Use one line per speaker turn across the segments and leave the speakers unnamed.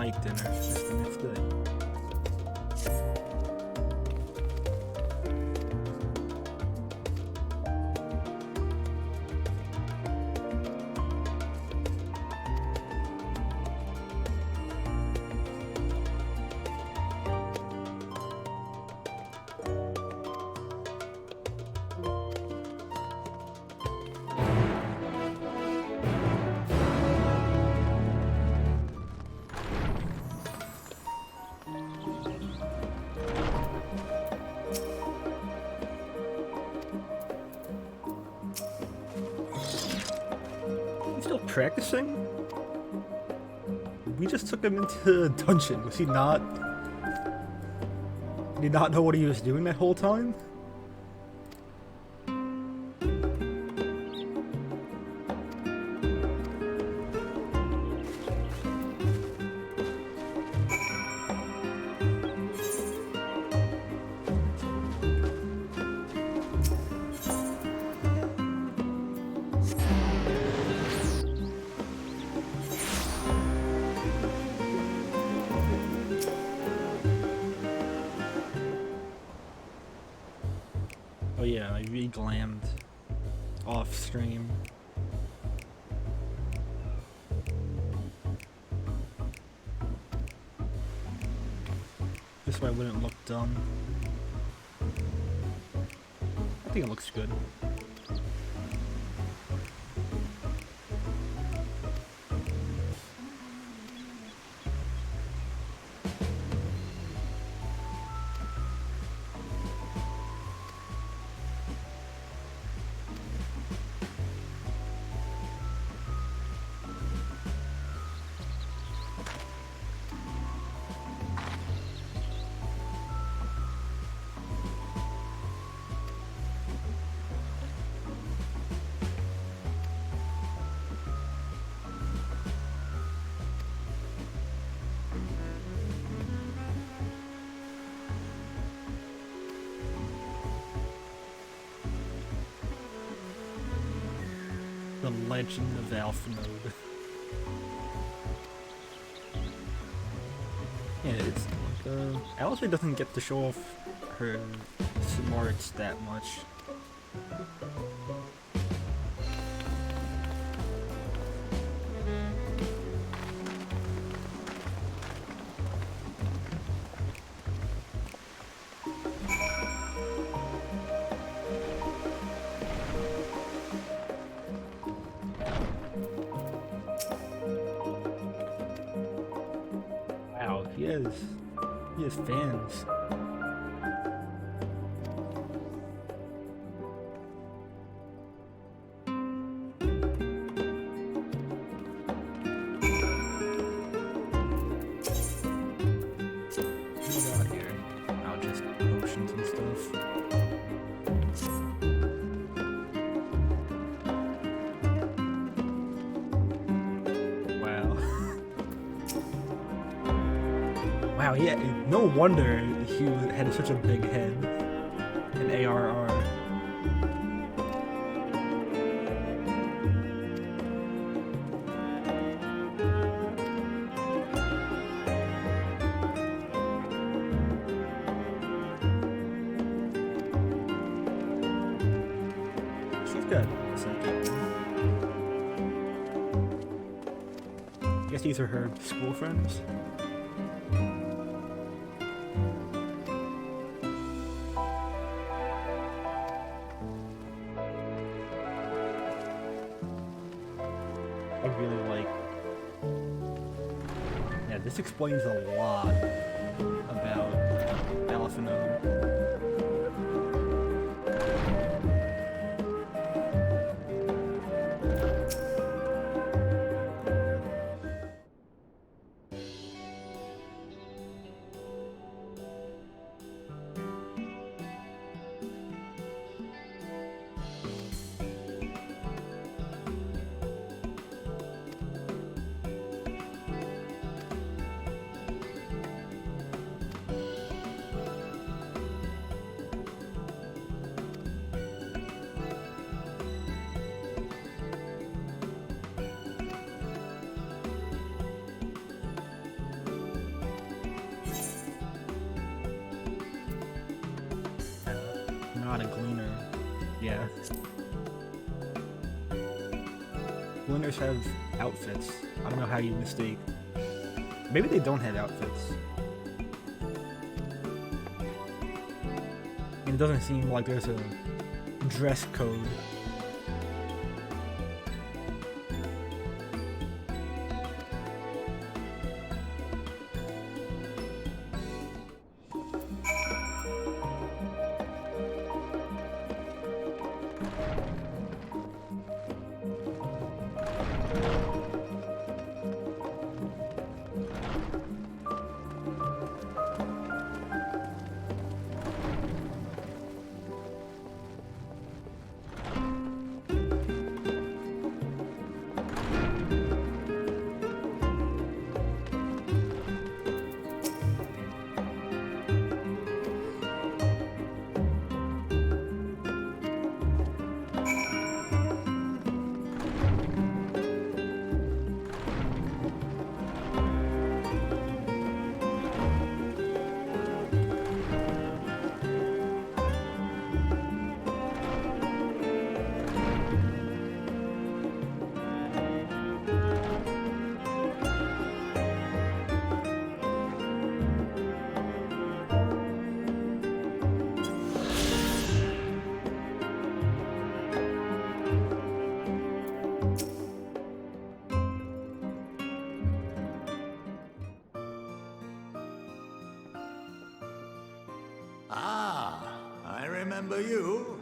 make dinner just the next day. Still practicing? We just took him into the dungeon. Was he not? Did he not know what he was doing that whole time? Oh yeah, I re-glammed off stream. This way I wouldn't look dumb. I think it looks good. The Legend of Alpha Mode. Yeah, it's like, Alice doesn't get to show off her smarts that much. Wow, he has fans. What do we got here? Oh, just potions and stuff. Wow. Wow, yeah, no wonder he had such a big head in ARR. She's good. I guess these are her school friends. I really like. Yeah, this explains a lot about Alpha. splinters have outfits. I don't know how you mistake. Maybe they don't have outfits. It doesn't seem like there's a dress code.
Ah, I remember you.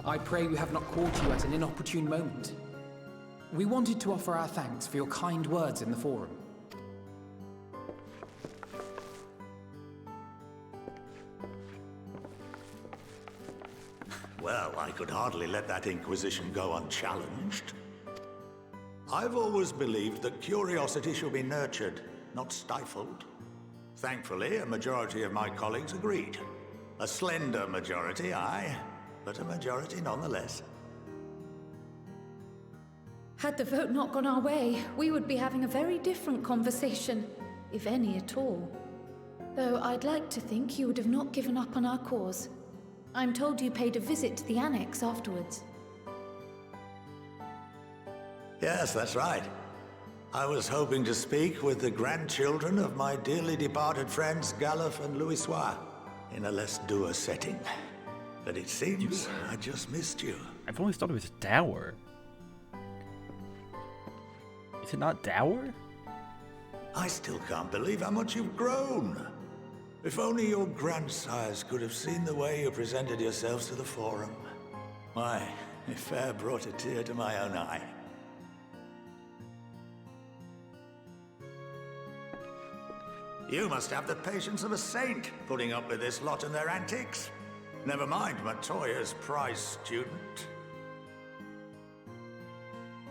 I pray we have not caught you at an inopportune moment. We wanted to offer our thanks for your kind words in the forum.
Well, I could hardly let that inquisition go unchallenged. I've always believed that curiosity should be nurtured, not stifled. Thankfully, a majority of my colleagues agreed. A slender majority, aye, but a majority nonetheless.
Had the vote not gone our way, we would be having a very different conversation, if any at all. Though I'd like to think you would have not given up on our cause. I'm told you paid a visit to the Annex afterwards.
Yes, that's right. I was hoping to speak with the grandchildren of my dearly departed friends Galuf and Louisoix in a less dour setting. But it seems I just missed you.
I've always thought it was dour. Is it not dour?
I still can't believe how much you've grown. If only your grandsires could have seen the way you presented yourselves to the Forum. Why, it fair brought a tear to my own eye. You must have the patience of a saint, putting up with this lot and their antics. Never mind Matoya's prize student.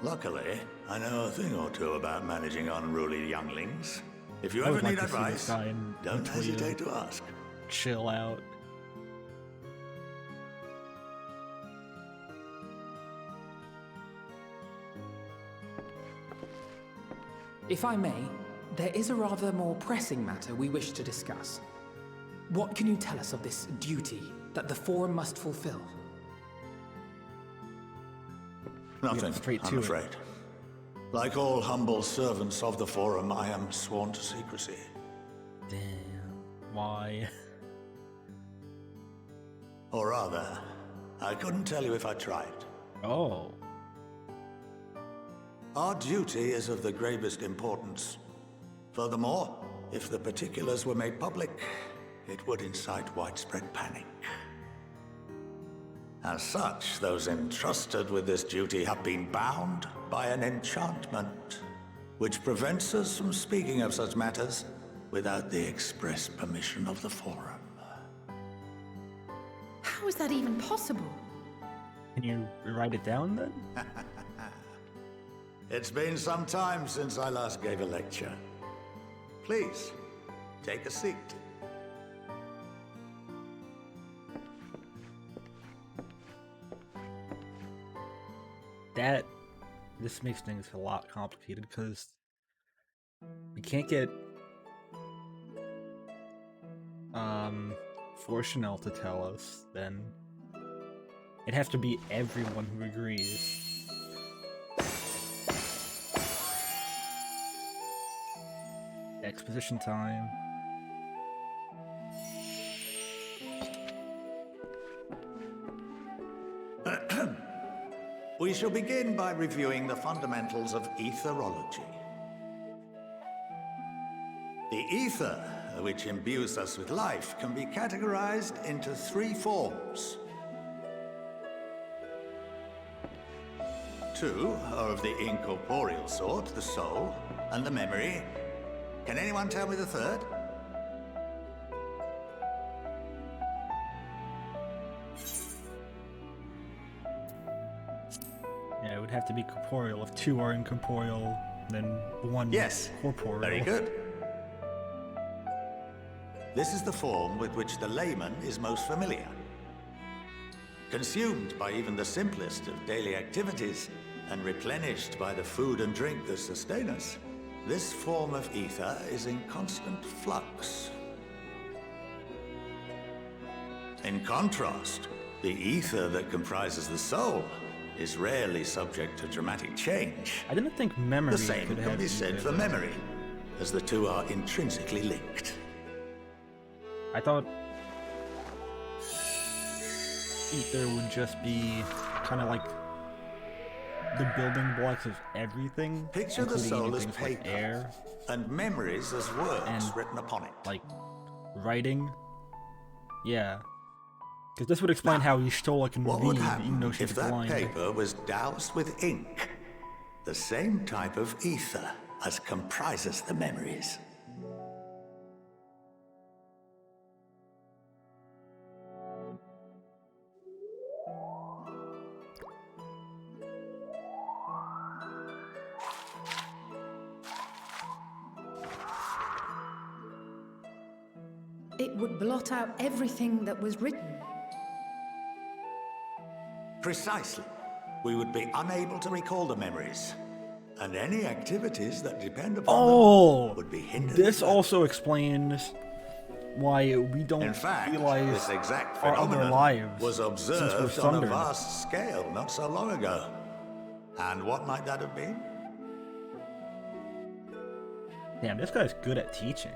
Luckily, I know a thing or two about managing unruly younglings. If you ever need advice, don't hesitate to ask.
Chill out.
If I may, there is a rather more pressing matter we wish to discuss. What can you tell us of this duty that the Forum must fulfill?
Nothing, I'm afraid. Like all humble servants of the Forum, I am sworn to secrecy.
Damn. Why?
Or rather, I couldn't tell you if I tried.
Oh.
Our duty is of the gravest importance. Furthermore, if the particulars were made public, it would incite widespread panic. As such, those entrusted with this duty have been bound by an enchantment, which prevents us from speaking of such matters without the express permission of the Forum.
How is that even possible?
Can you write it down then?
It's been some time since I last gave a lecture. Please, take a seat.
This makes things a lot complicated because we can't get Chanel to tell us then. It has to be everyone who agrees. Exposition time.
We shall begin by reviewing the fundamentals of etherology. The ether, which imbues us with life, can be categorized into 3 forms. 2 are of the incorporeal sort, the soul, and the memory. Can anyone tell me the third?
Yeah, it would have to be corporeal. If 2 are incorporeal, then 1
Yes,
corporeal.
very good. This is the form with which the layman is most familiar. Consumed by even the simplest of daily activities, and replenished by the food and drink that sustain us, this form of ether is in constant flux. In contrast, the ether that comprises the soul is rarely subject to dramatic change.
I didn't think memory
The same
could
can
have
be said
ether,
for
though.
memory, as the two are intrinsically linked.
I thought ether would just be kind of like the building blocks of everything.
Picture the
including
soul
even
as
things like
paper,
air,
and memories as words
And,
written upon it.
like writing. Yeah. Because this would explain how he stole like a
What would
even
happen
though she's
if that
blind.
paper was doused with ink? The same type of ether as comprises the memories.
It would blot out everything that was written.
Precisely. We would be unable to recall the memories. And any activities that depend upon
Oh,
them would be hindered.
this also explains why we don't
In fact,
realize
this exact
our other
phenomenon
lives
was
since we're
observed on a
sundered.
vast scale not so long ago. And what might that have been?
Damn, this guy's good at teaching.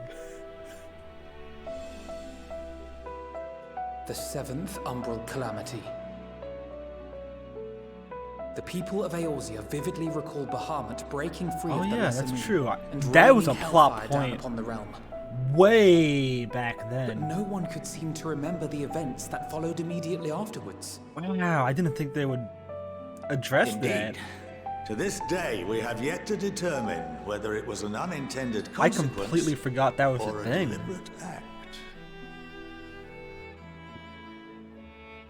The 7th Umbral Calamity. The people of Eorzea vividly recall Bahamut breaking free
Oh
of the
yeah,
Lesser
that's
Moon
true.
and
That was a
raining
plot
hellfire down
point
upon the realm.
way back
But
then.
no one could seem to remember the events that followed immediately afterwards.
Wow, I didn't think they would address that.
Indeed. To this day, we have yet to determine whether it was an unintended
I
consequence
completely forgot that was
or
a
a
thing.
deliberate act.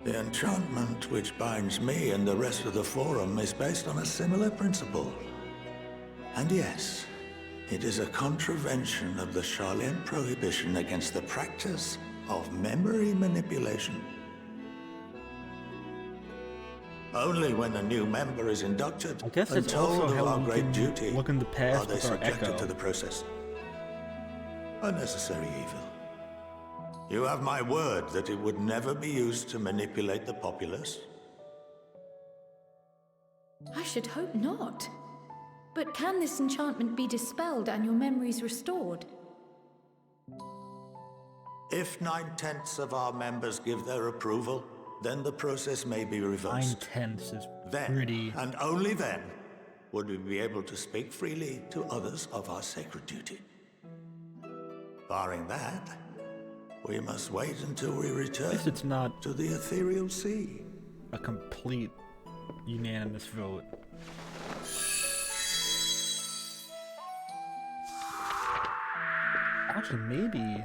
The enchantment which binds me and the rest of the Forum is based on a similar principle. And yes, it is a contravention of the Charlian prohibition against the practice of memory manipulation. Only when a new member is inducted
I guess
and
it's
told
also
of
how
our
we
great
can
duty
look in the past
are they
with our
subjected
echo.
to the process. A necessary evil. You have my word that it would never be used to manipulate the populace.
I should hope not. But can this enchantment be dispelled and your memories restored?
If 9/10 of our members give their approval, then the process may be reversed.
9/10 is
Then,
pretty.
and only then, would we be able to speak freely to others of our sacred duty. Barring that, we must wait until we return
At least it's not
to the ethereal sea.
a complete unanimous vote. Actually, maybe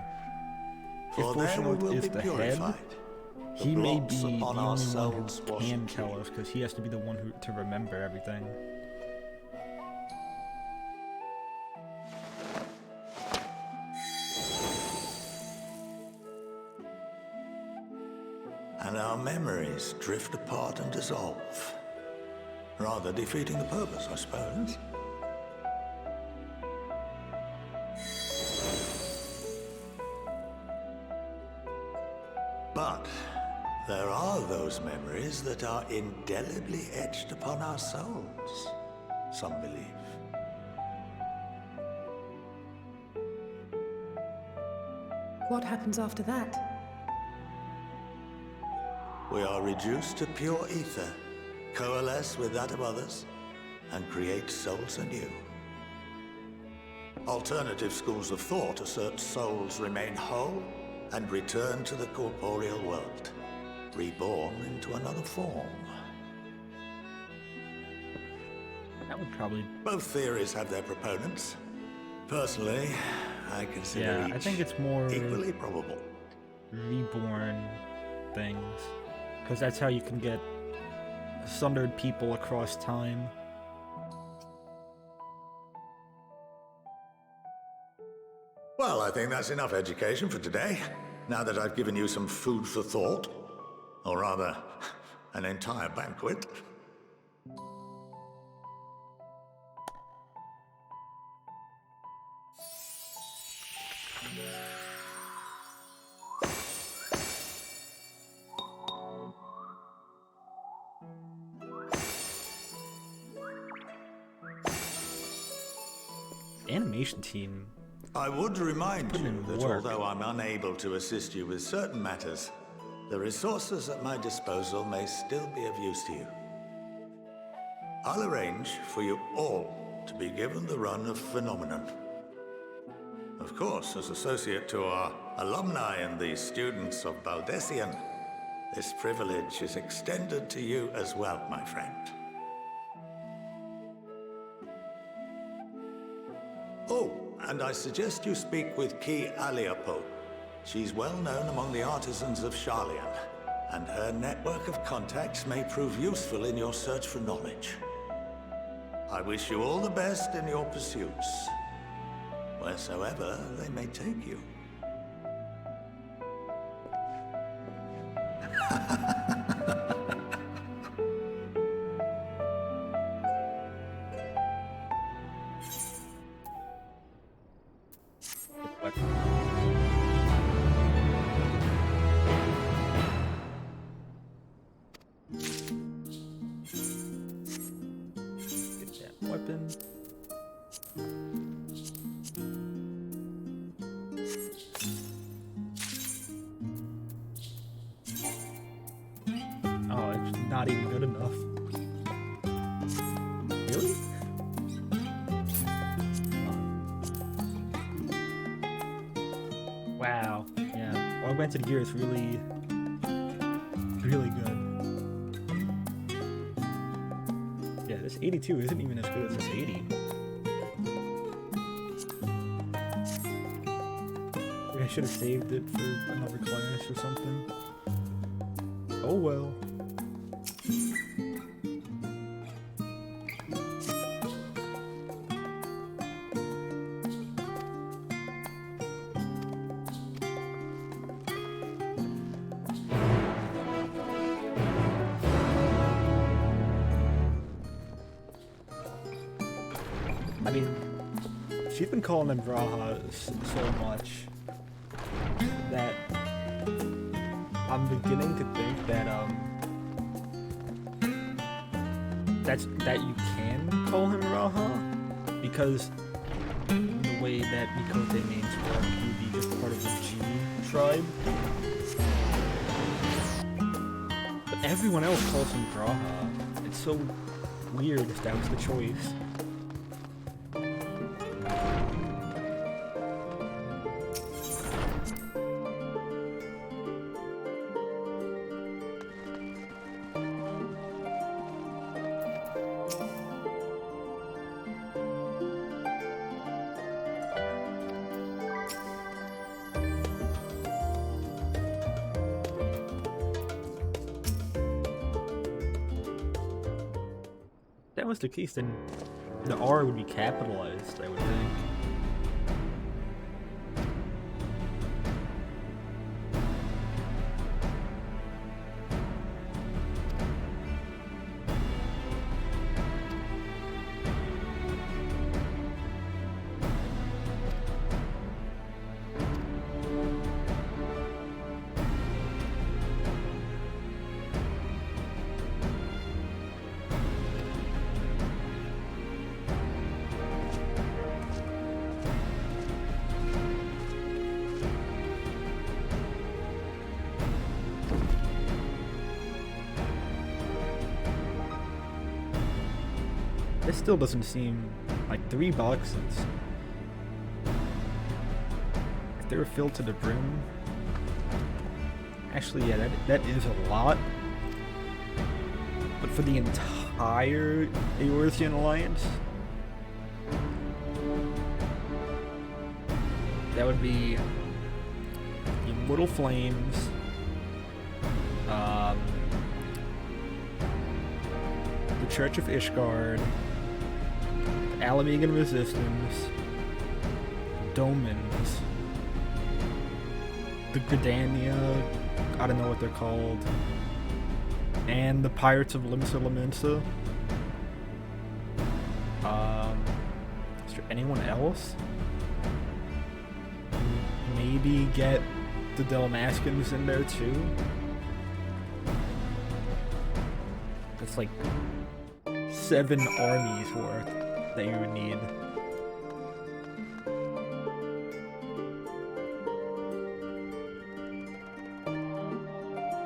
For
if
then we
Bolshevik
will
is
be
the
purified.
head,
The
he may
blots
be the
upon
only
our
one
souls
who
wash
can
clean.
tell us, because he has to be the one who to remember everything.
And our memories drift apart and dissolve. Rather defeating the purpose, I suppose. But there there are those memories that are indelibly etched upon our souls, some believe.
What happens after that?
We are reduced to pure ether, coalesce with that of others, and create souls anew. Alternative schools of thought assert souls remain whole and return to the corporeal world, reborn into another form.
That would probably...
Both theories have their proponents. Personally, I consider
Yeah, I
each
think it's more
equally probable.
reborn things. Because that's how you can get sundered people across time.
Well, I think that's enough education for today. Now that I've given you some food for thought. Or rather, an entire banquet.
Animation team.
I would remind
Put
you
in
that
work.
although I'm unable to assist you with certain matters, the resources at my disposal may still be of use to you. I'll arrange for you all to be given the run of Phenomenon. Of course, as associate to our alumni and the students of Baldessian, this privilege is extended to you as well, my friend. Oh, and I suggest you speak with Ki Aliapo. She's well known among the artisans of Sharlian, and her network of contacts may prove useful in your search for knowledge. I wish you all the best in your pursuits, wheresoever they may take you.
Get that weapon. Oh, it's not even good enough. Really? Wow. Yeah. Augmented gear is really, really good. Yeah, this 82 isn't even as good as this 80. Maybe I should have saved it for another class or something. Oh well. I mean, she's been calling them Brahas so much that I'm beginning to think that that you can call him Raha, because the way that Mikote names work, he would be just part of the G tribe. But everyone else calls him Braha. It's so weird if that was the choice. If that was the case, then the R would be capitalized, I would think. This still doesn't seem like 3 boxes. If they were filled to the brim. Actually, yeah, that is a lot. But for the entire Eorzean Alliance, that would be Immortal Flames, the Church of Ishgard, the Alamegan Resistance, Domans, the Gridania, I don't know what they're called, and the Pirates of Limsa Laminsa. Is there anyone else? Maybe get the Dalmaskins in there too? That's like 7 armies worth that you would need.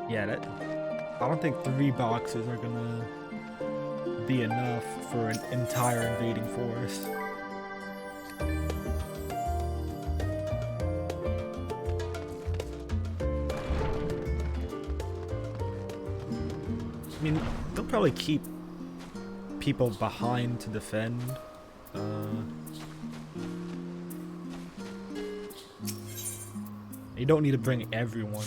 Yeah, I don't think 3 boxes are gonna be enough for an entire invading force. I mean, they'll probably keep people behind to defend. You don't need to bring everyone.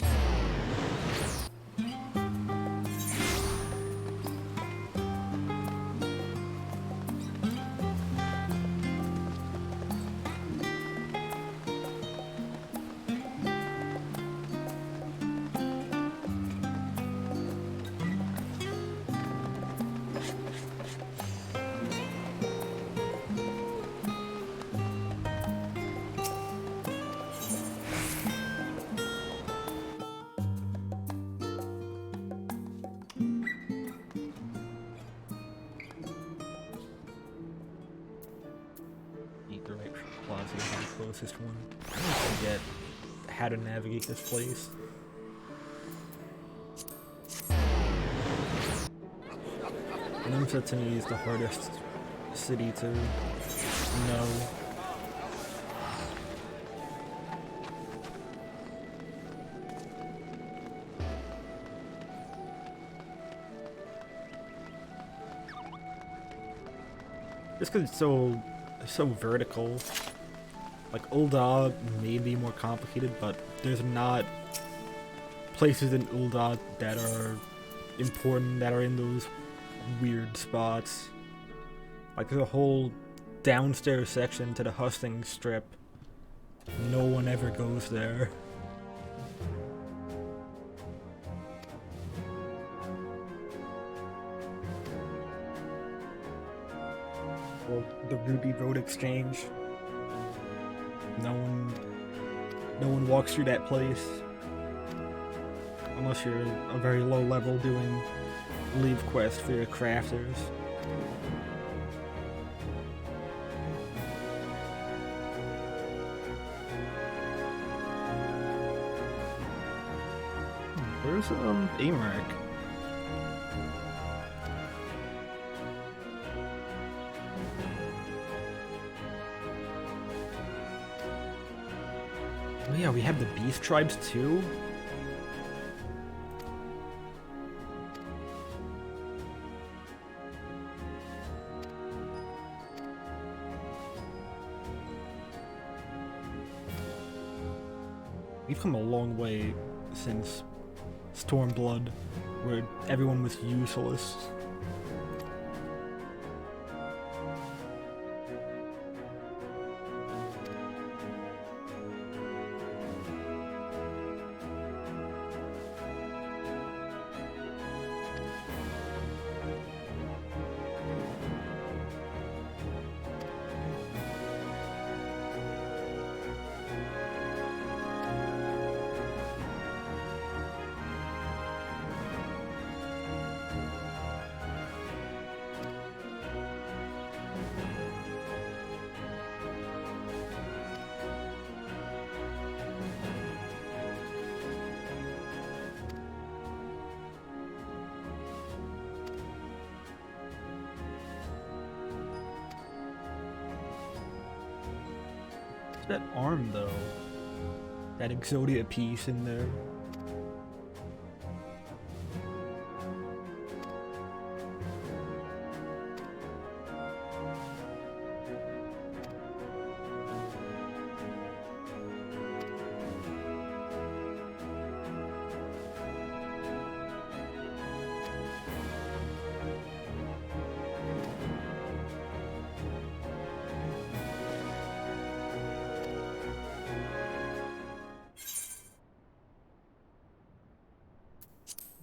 Closest one. I don't forget how to navigate this place. Limsa to me is the hardest city to know. Just because it's so vertical. Like, Ul'dah may be more complicated, but there's not places in Ul'dah that are important, that are in those weird spots. Like, there's a whole downstairs section to the hustling strip. No one ever goes there. Or the Ruby Road Exchange. No one walks through that place unless you're a very low level doing leave quest for your crafters. Where's Amrak? Oh yeah, we have the beast tribes too? We've come a long way since Stormblood, where everyone was useless. What's that arm, though? That Exodia piece in there.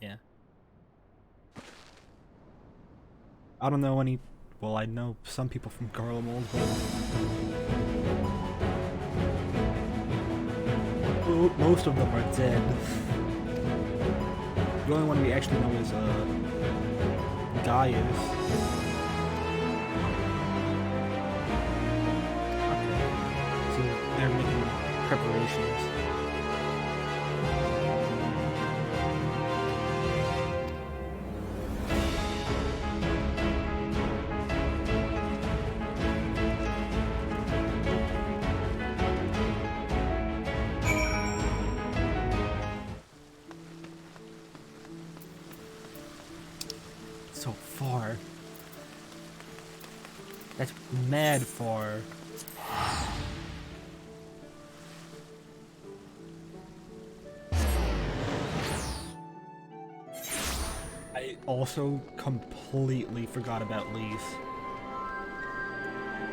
Yeah. I don't know any. Well, I know some people from Garlemald, but most of them are dead. The only one we actually know is Gaius. Okay. So they're making preparations. So far. That's mad far. I also completely forgot about Lise.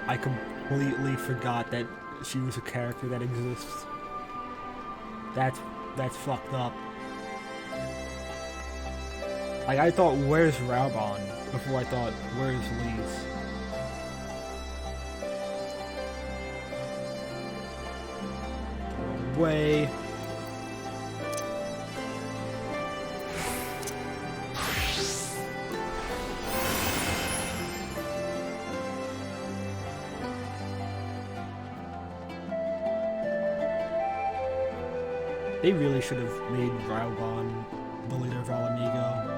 I completely forgot that she was a character that exists. That's fucked up. Like, I thought, where's Raubon? Before I thought, where's Lise? Way. They really should have made Raubon the leader of Alamigo.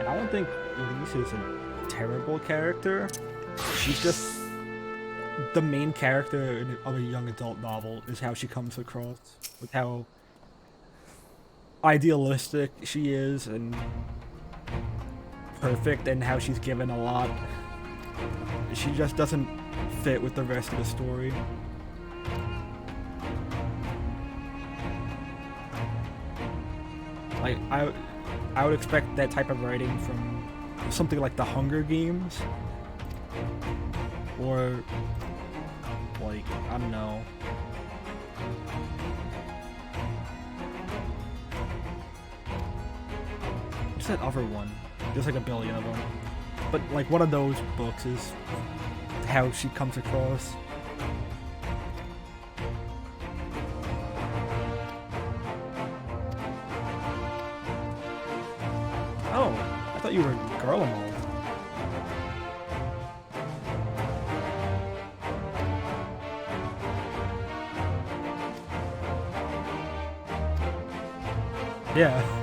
And I don't think Lise is a terrible character. She's just the main character of a young adult novel is how she comes across, with how idealistic she is and perfect, and how she's given a lot. She just doesn't fit with the rest of the story. Like, I would expect that type of writing from something like The Hunger Games, or like, I don't know. What's that other one? There's like a billion of them. But like, one of those books is how she comes across. Oh, I thought you were Garlemald. Yeah.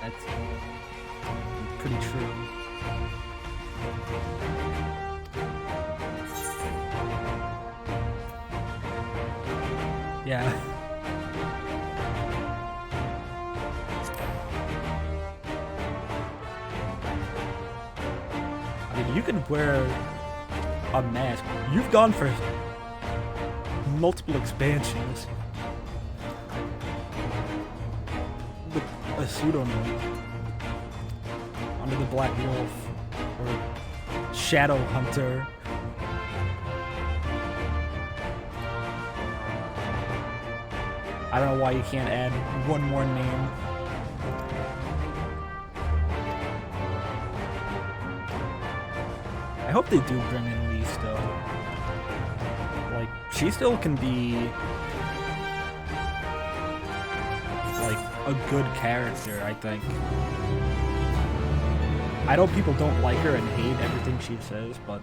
That's pretty true. Yeah. I mean, you can wear a mask. You've gone for multiple expansions. A pseudonym under the Black Wolf or Shadow Hunter. I don't know why you can't add one more name. I hope they do bring in Lise though. Like, she still can be like a good character, I think. I know people don't like her and hate everything she says, but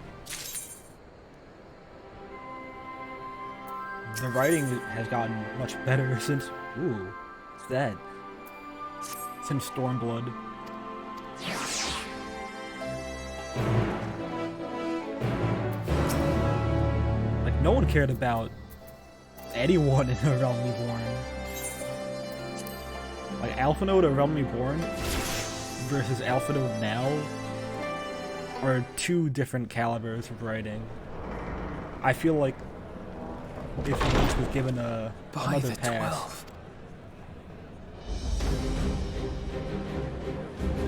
the writing has gotten much better since... Ooh, what's that? Since Stormblood. Like, no one cared about anyone in A Realm Reborn. Like, Alphanode, A Realm Reborn versus Alphanode now are two different calibers of writing. I feel like if Lynch was given another pass,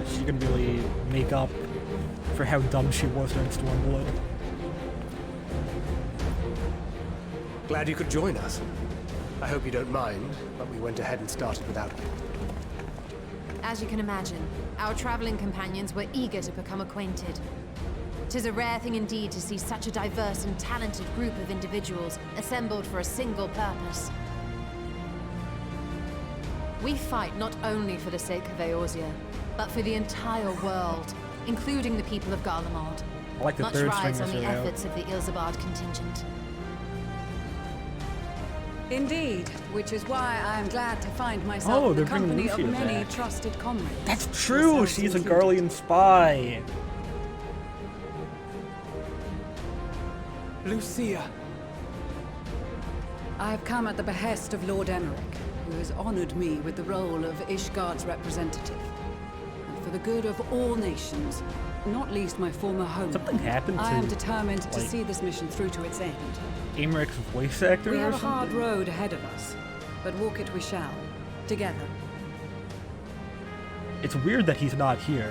she can really make up for how dumb she was during Stormblood.
Glad you could join us. I hope you don't mind, but we went ahead and started without me.
As you can imagine, our traveling companions were eager to become acquainted. 'Tis a rare thing indeed to see such a diverse and talented group of individuals assembled for a single purpose. We fight not only for the sake of Eorzea, but for the entire world, including the people of Garlemald.
I like the
Much
third
rides on
stringers
the
are out.
efforts of the Ilsabard contingent.
Indeed, which is why I am glad to find myself in the
they're bringing
company of
Lucia
many
back.
trusted comrades.
That's true!
Yourselves
She's a
included.
Garlean spy!
Lucia!
I have come at the behest of Lord Emmerich, who has honored me with the role of Ishgard's representative. And for the good of all nations, not least my former home,
Something happened
I am
to,
determined to
like,
see this mission through to its end.
Amrich's voice actor
We
or
have a
something?
hard road ahead of us, but walk it we shall, together.
It's weird that he's not here.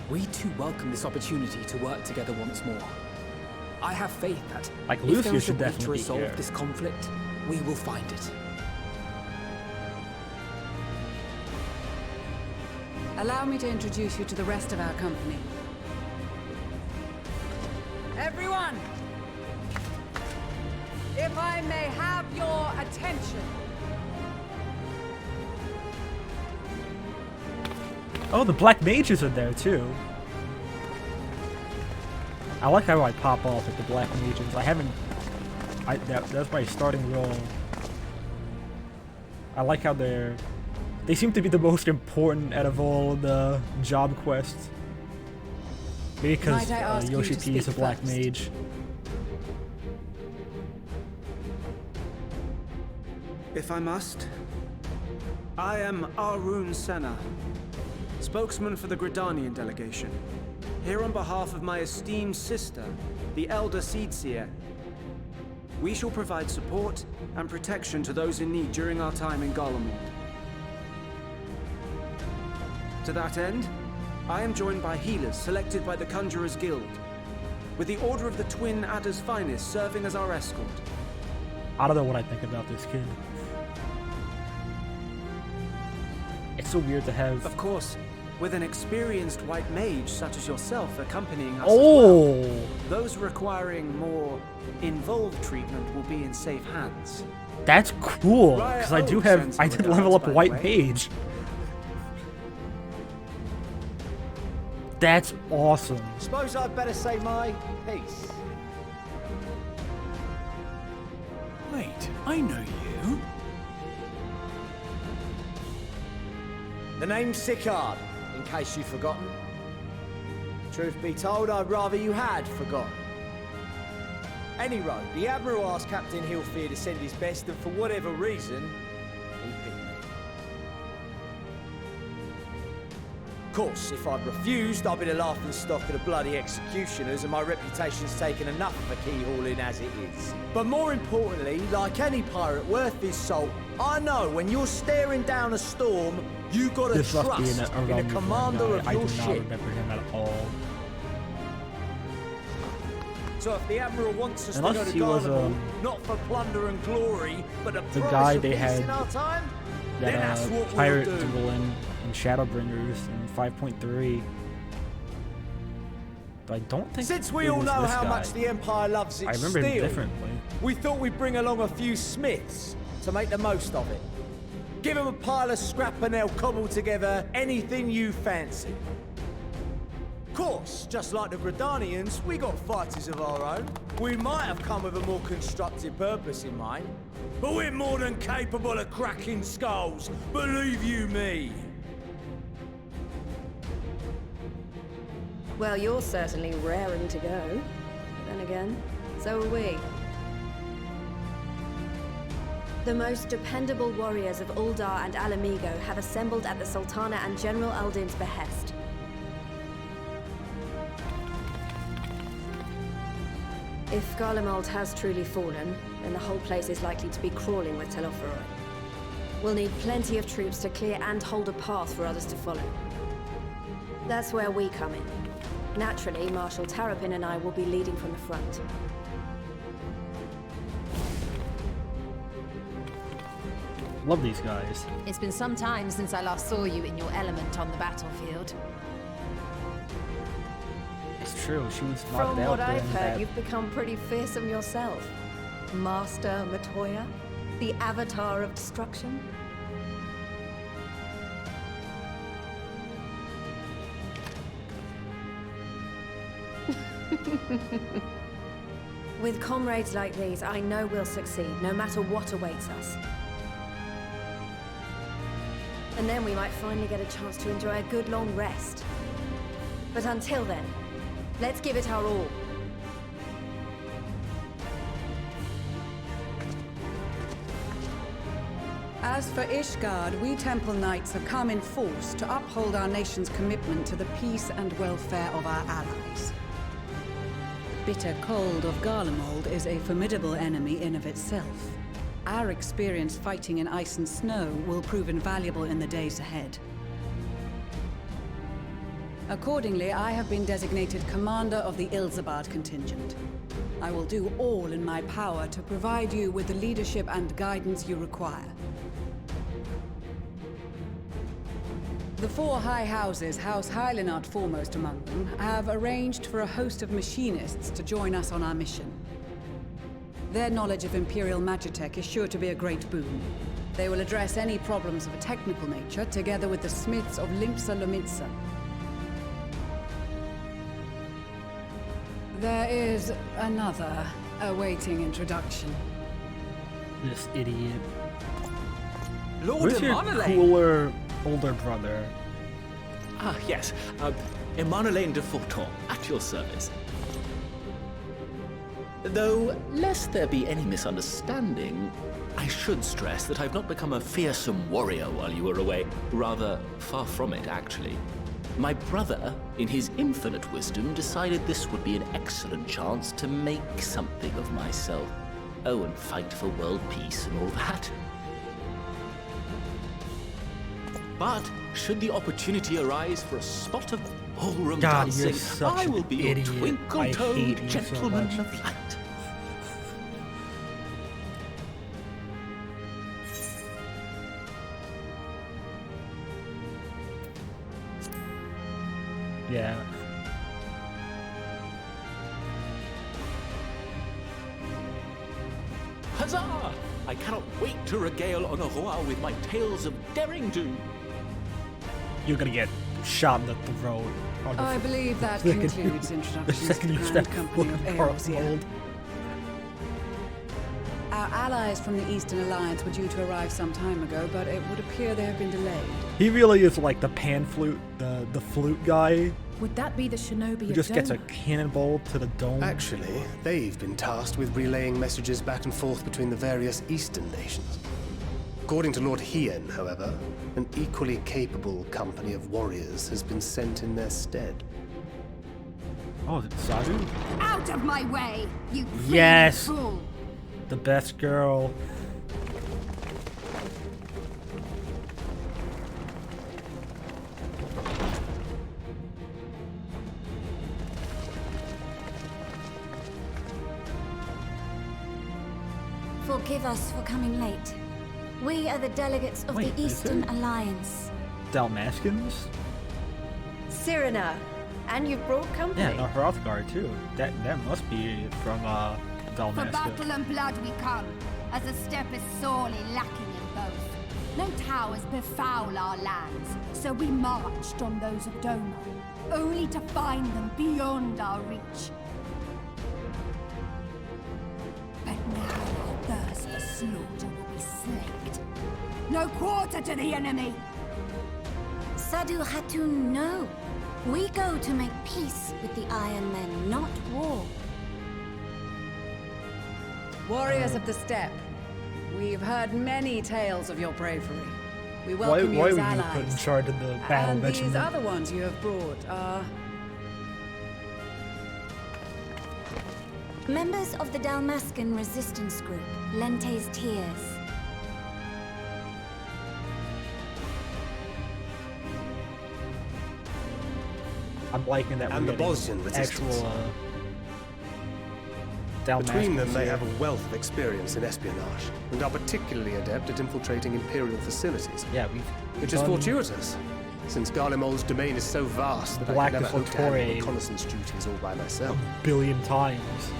We too welcome this opportunity to work together once more. I have faith that
Like,
if
Lucia
there is a
should
way to
definitely be
resolve
here.
this conflict, we will find it.
Allow me to introduce you to the rest of our company. Everyone! If I may have your attention.
Oh, the Black Mages are there too. I like how I pop off at the Black Mages. I haven't... that's my starting role. I like how they seem to be the most important out of all the job quests. Maybe because
Might I ask you
Yoshi
to
P is a
speak
Black
first?
Mage.
If I must, I am Arun Senna, spokesman for the Gridanian delegation, here on behalf of my esteemed sister, the Elder Seedseer. We shall provide support and protection to those in need during our time in Garlemald. To that end, I am joined by healers selected by the Conjurers Guild, with the Order of the Twin Adder's Finest serving as our escort.
I don't know what I think about this kid. It's so weird to have...
Of course, with an experienced white mage such as yourself accompanying us as
Oh!
well, those requiring more involved treatment will be in safe hands.
That's cool,
Riot
because I do
Oak
have...
sends
I
some
did level up
regards, by the
White
way.
Mage. That's awesome.
Suppose I'd better say my piece.
Wait, I know you.
The name's Sicard, in case you've forgotten. Truth be told, I'd rather you had forgotten. Any road, the Admiral asked Captain Hillfear to send his best, and for whatever reason, he picked me. Of course, if I'd refused, I'd be the laughing stock of the bloody executioners, and my reputation's taken enough of a keyhauling as it is. But more importantly, like any pirate worth his salt, I know when you're staring down a storm, you gotta
This must be
trust
a
in
Realm
the
Reborn
commander
guy.
of
I
your
do not
ship.
remember him at all.
So if the Admiral wants us to go
Unless
to
he was,
Garlemald, not for plunder and glory, but a
the
promise
guy
of
they
peace
had
in our time, then that's
That
what
pirate
we'll do.
duel in Shadowbringers in 5.3. But I don't think
Since we
it
all
was
know
this
how
guy.
much the Empire loves its
I remember him
steel,
differently.
we thought we'd bring along a few smiths so make the most of it. Give them a pile of scrap and they'll cobble together anything you fancy. Of course, just like the Gridanians, we got fighters of our own. We might have come with a more constructive purpose in mind, but we're more than capable of cracking skulls, believe you me.
Well, you're certainly raring to go. Then again, so are we. The most dependable warriors of Uldar and Alamigo have assembled at the Sultana and General Aldin's behest. If Garlemald has truly fallen, then the whole place is likely to be crawling with Telophoroi. We'll need plenty of troops to clear and hold a path for others to follow. That's where we come in. Naturally, Marshal Tarapin and I will be leading from the front.
Love these guys.
It's been some time since I last saw you in your element on the battlefield.
It's true, she was knocked
From
out
what I've
during
heard,
that.
you've become pretty fearsome yourself. Master Matoya, the Avatar of Destruction. With comrades like these, I know we'll succeed, no matter what awaits us. And then we might finally get a chance to enjoy a good long rest. But until then, let's give it our all.
As for Ishgard, we Temple Knights have come in force to uphold our nation's commitment to the peace and welfare of our allies. Bitter cold of Garlemald is a formidable enemy in of itself. Our experience fighting in ice and snow will prove invaluable in the days ahead. Accordingly, I have been designated commander of the Ilzabard contingent. I will do all in my power to provide you with the leadership and guidance you require. The four high houses, House Hylinart foremost among them, have arranged for a host of machinists to join us on our mission. Their knowledge of Imperial Magitech is sure to be a great boon. They will address any problems of a technical nature, together with the smiths of Limpsa Lomitsa. There is another awaiting introduction.
This idiot.
Lord
Where's your cooler older brother?
Ah, yes. Emanolaine de Forton, at your service. Though, lest there be any misunderstanding, I should stress that I've not become a fearsome warrior while you were away. Rather, far from it, actually. My brother, in his infinite wisdom, decided this would be an excellent chance to make something of myself. Oh, and fight for world peace and all that. But, should the opportunity arise for a spot of ballroom
God, you're
dancing,
such
I will
an
be
idiot.
your twinkle-toed
I hate you so
gentleman
much.
of light.
Yeah.
Huzzah! I cannot wait to regale Honorat with my tales of daring-do.
You're gonna get shot in the throat. on the
I believe that
second you-
concludes
The
introductions to
second
the
you
Grand
step
Company of
foot in
Eorzeal.
Garlemald.
Our allies from the Eastern Alliance were due to arrive some time ago, but it would appear they have been delayed.
He really is like the pan flute, the flute guy
Would that be the shinobi
who
of
just gets a
Doma?
cannonball to the dome.
Actually, they've been tasked with relaying messages back and forth between the various eastern nations. According to Lord Hien, however, an equally capable company of warriors has been sent in their stead.
Oh, is it Sadu?
Out of my way, you
Yes!
fool!
The best girl.
Forgive us for coming late. We are the delegates of
Wait,
the
is
Eastern
it?
Alliance.
Dalmaskins?
Cyrena, and you've brought company.
Yeah, no, Hrothgar too. That must be from Dalmasca.
For battle and blood we come, as the steppe is sorely lacking in both. No towers befoul our lands, so we marched on those of Doma, only to find them beyond our reach. But now our thirst for slaughter will be slaked. No quarter to the enemy!
Sadu Hatun, no. We go to make peace with the Iron Men, not war.
Warriors of the steppe, we've heard many tales of your bravery. We welcome you
why
as
would you
allies.
put in charge of the battle
and
regiment?
these other ones you have brought are...
Members of the Dalmascan resistance group, Lente's Tears.
I'm liking that.
And
we're
the
getting
Bosnian resistance.
actual Dalmascans
Between them, they
here.
have a wealth of experience in espionage, and are particularly adept at infiltrating Imperial facilities.
Yeah,
Which is
done
fortuitous, since Garlemald's domain is so vast that
Black
I can never hope to handle
Deflatori
reconnaissance duties all by myself.
a billion times.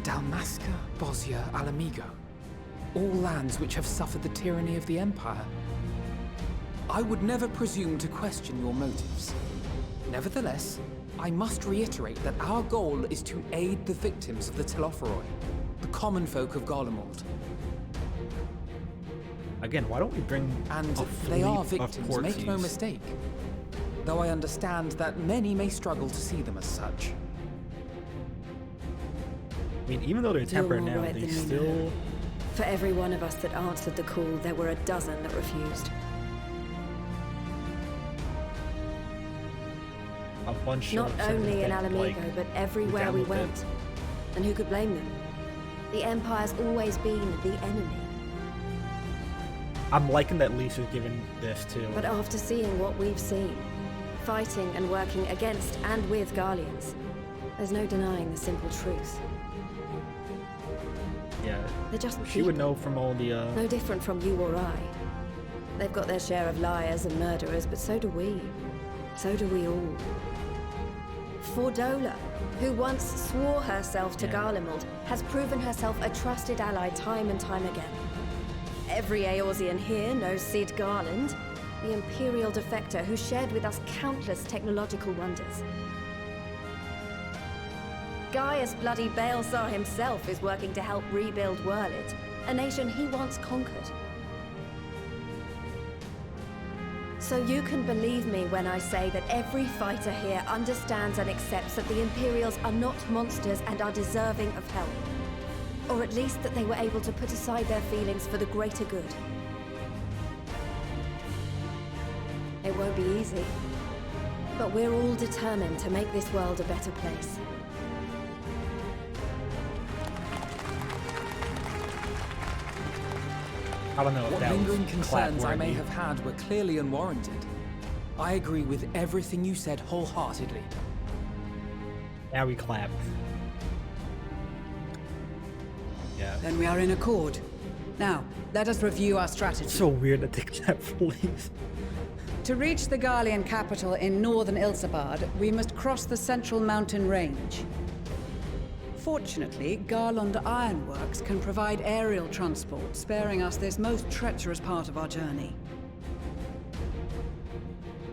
Dalmasca, Bosnia, Alamigo. All lands which have suffered the tyranny of the Empire. I would never presume to question your motives. Nevertheless, I must reiterate that our goal is to aid the victims of the Telophoroi, the common folk of Garlemald.
Again, why don't we bring
And
a
they are
fleet of
victims, make no
Portsies?
mistake. Though I understand that many may struggle to see them as such.
I mean, even though they're tempered
more
now,
right
they
than you
still...
know. For every one of us that answered the call, there were a dozen that refused.
A bunch
Not
of
only in
citizens that,
Alamigo,
like,
but everywhere we
down with
went. And who could blame them? The Empire's always been the enemy.
I'm liking that Lisa's given this too.
But after seeing what we've seen, fighting and working against and with Garleans, there's no denying the simple truth.
Yeah,
They're just
she would know from all the
No different from you or I. They've got their share of liars and murderers, but so do we. So do we all. Fordola, who once swore herself to Garlemald, has proven herself a trusted ally time and time again. Every Eorzean here knows Cid Garland, the Imperial defector who shared with us countless technological wonders. Gaius bloody Baelsar himself is working to help rebuild Wurlit, a nation he once conquered. So you can believe me when I say that every fighter here understands and accepts that the Imperials are not monsters and are deserving of help. Or at least that they were able to put aside their feelings for the greater good. It won't be easy, but we're all determined to make this world a better place.
I don't know if
What
that was
lingering concerns I may
clap-worthy.
have had were clearly unwarranted. I agree with everything you said wholeheartedly.
Now we clap. Yeah.
Then we are in accord. Now, let us review our strategy.
It's so weird that they clap for Lisa.
To reach the Garlean capital in northern Ilsabard, we must cross the central mountain range. Fortunately, Garland Ironworks can provide aerial transport, sparing us this most treacherous part of our journey.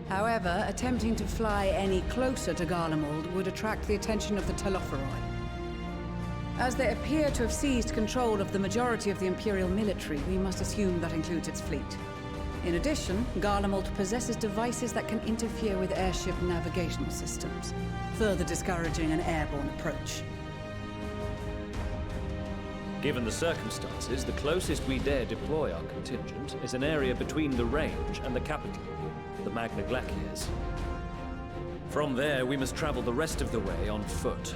However, attempting to fly any closer to Garlemald would attract the attention of the Telophoroi. As they appear to have seized control of the majority of the Imperial military, we must assume that includes its fleet. In addition, Garlemald possesses devices that can interfere with airship navigational systems, further discouraging an airborne approach.
Given the circumstances, the closest we dare deploy our contingent is an area between the range and the capital, the Magna Glaciers. From there, we must travel the rest of the way on foot.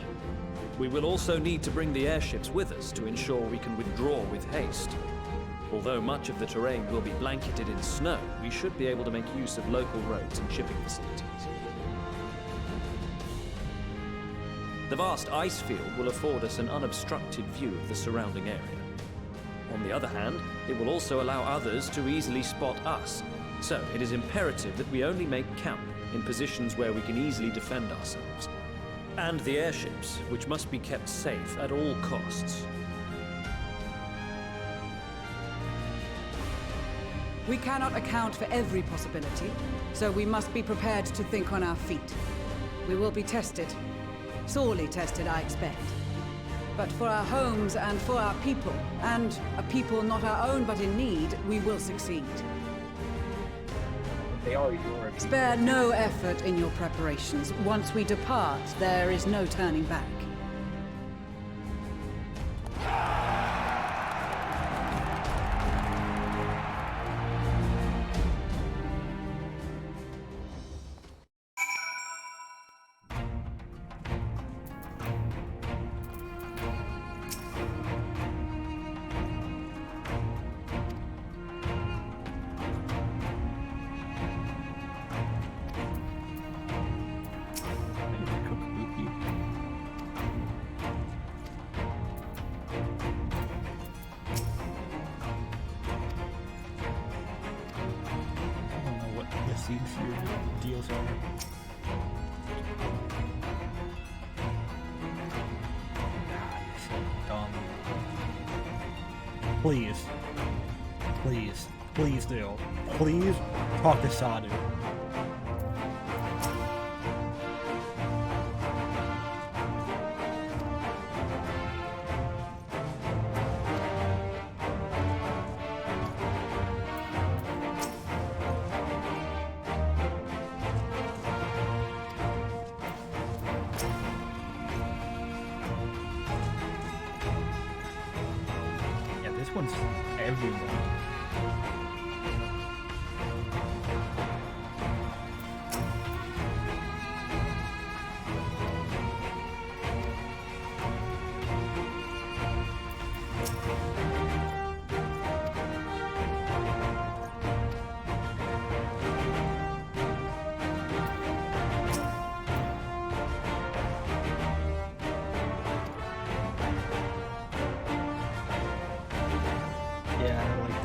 We will also need to bring the airships with us to ensure we can withdraw with haste. Although much of the terrain will be blanketed in snow, we should be able to make use of local roads and shipping facilities. The vast ice field will afford us an unobstructed view of the surrounding area. On the other hand, it will also allow others to easily spot us, so it is imperative that we only make camp in positions where we can easily defend ourselves. And the airships, which must be kept safe at all costs.
We cannot account for every possibility, so we must be prepared to think on our feet. We will be tested. Sorely tested, I expect. But for our homes and for our people, and a people not our own but in need, we will succeed.
They are your
Spare no effort in your preparations. Once we depart, there is no turning back.
Deals are. Dumb. Please. Please. Please do. Please talk to Sadu. This one's everyone.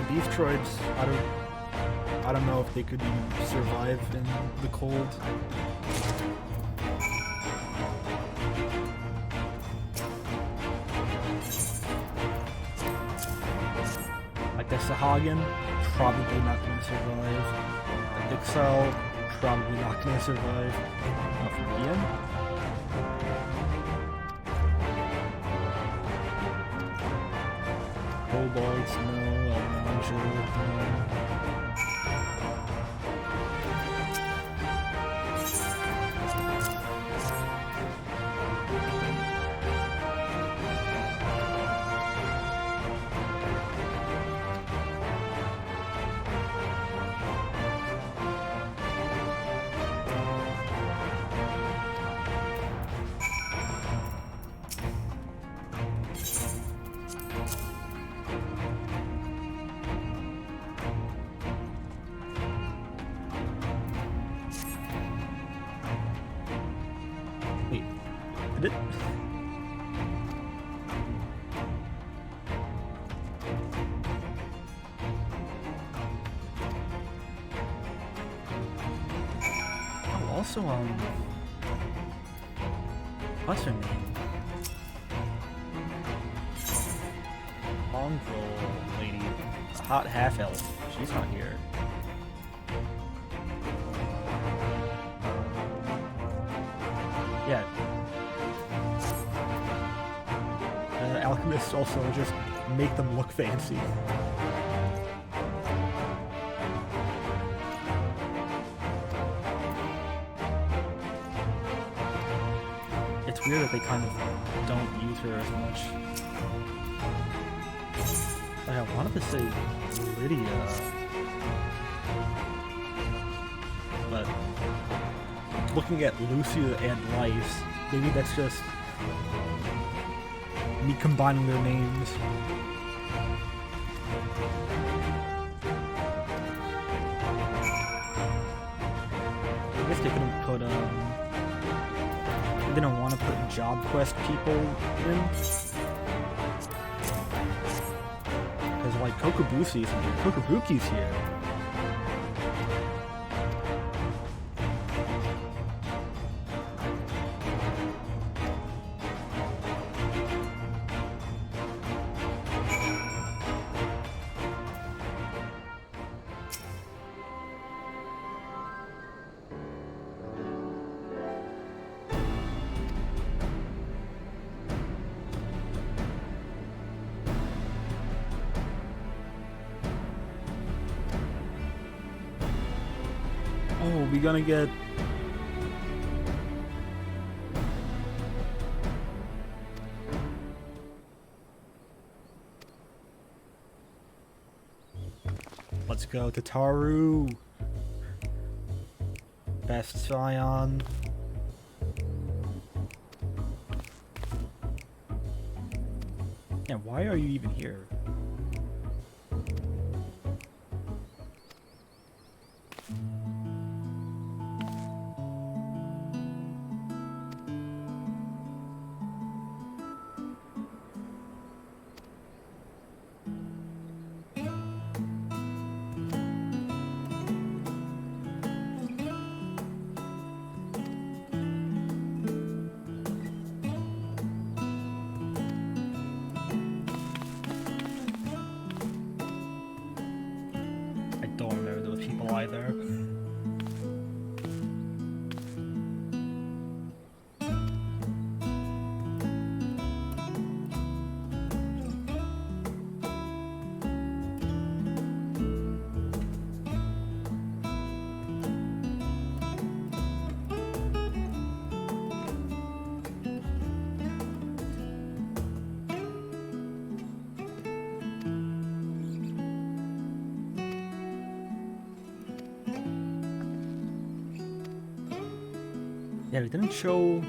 Beef droids, I don't know if they could even survive in the cold. Like the Sahagin, probably not going to survive. The Ixal, probably not going to survive. For Ian? Kobolds, no. No. Did it? Oh, also, what's her name? Mongrel lady, a hot half-elf. She's not here. Yeah. Alchemists also just make them look fancy. It's weird that they kind of don't use her as much. I wanted to say Lydia, but looking at Lucia and Life, maybe that's just me combining their names. I guess they couldn't put, they didn't want to put job quest people in. Because, like, Kokobusi's here, Kokobuki's here. we gonna get... Let's go to Taru. Best Scion. Yeah, why are you even here? Either. Yeah, they didn't show...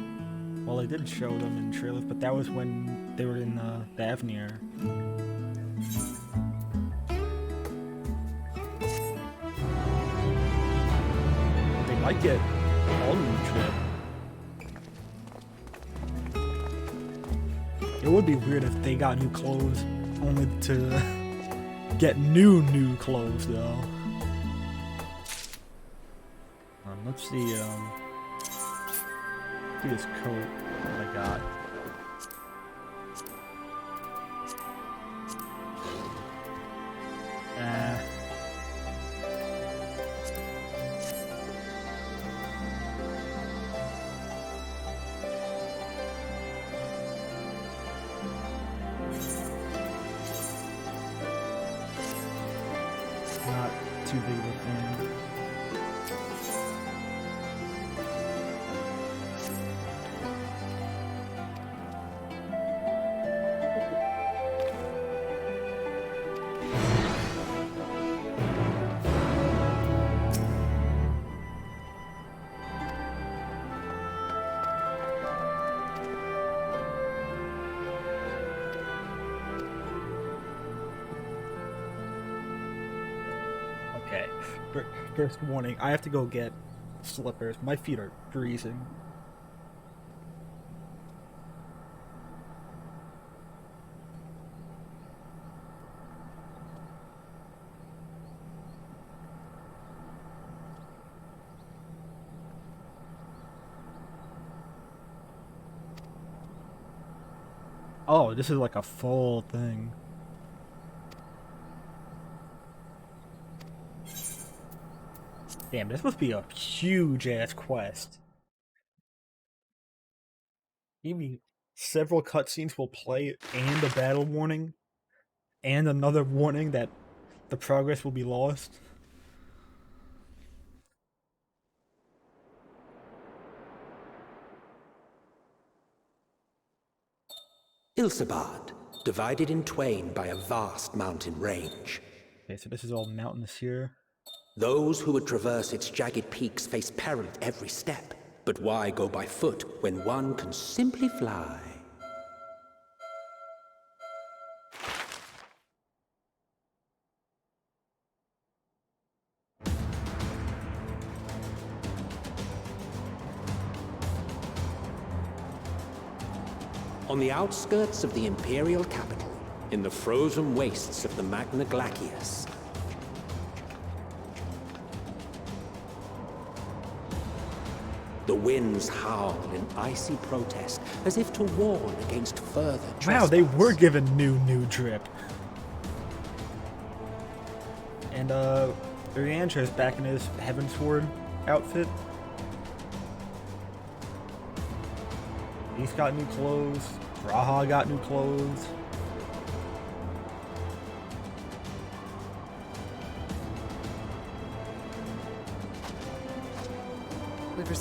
Well, they did show them in trailers, but that was when they were in the Avenir. They might get all new trip. It would be weird if they got new clothes, only to get new clothes, though. Let's see, this coat that I got. Not too big of a thing. Okay, first warning, I have to go get slippers. My feet are freezing. Oh, this is like a full thing. Damn, this must be a huge-ass quest. Maybe several cutscenes will play, and a battle warning, and another warning that the progress will be lost.
Ilsabad, divided in twain by a vast mountain range.
Okay, so this is all mountainous here.
Those who would traverse its jagged peaks face peril at every step. But why go by foot when one can simply fly? On the outskirts of the Imperial capital, in the frozen wastes of the Magna Glacius, the winds howl in icy protest, as if to warn against further trespass.
Wow, they were given new drip. And Uriantra's back in his Heavensward outfit. He's got new clothes. Raha got new clothes.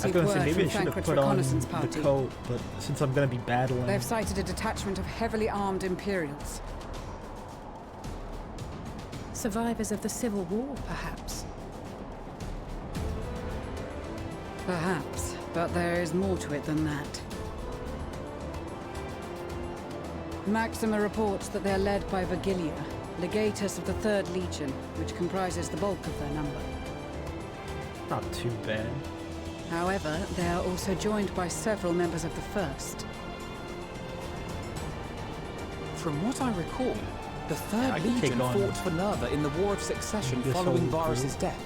received
gonna
word
say, maybe I
from
should have
Thancred's
put on
reconnaissance
the
party.
coat, but since I'm gonna be battling...
They've sighted a detachment of heavily armed Imperials.
Survivors of the Civil War, perhaps?
Perhaps, but there is more to it than that. Maxima reports that they're led by Virgilia, legatus of the 3rd Legion, which comprises the bulk of their number.
Not too bad.
However, they are also joined by several members of the 1st.
From what I recall, the
I
3rd
can take
Legion
on
fought for Nerva in the War of Succession
this
following
whole
Varus's
group.
death.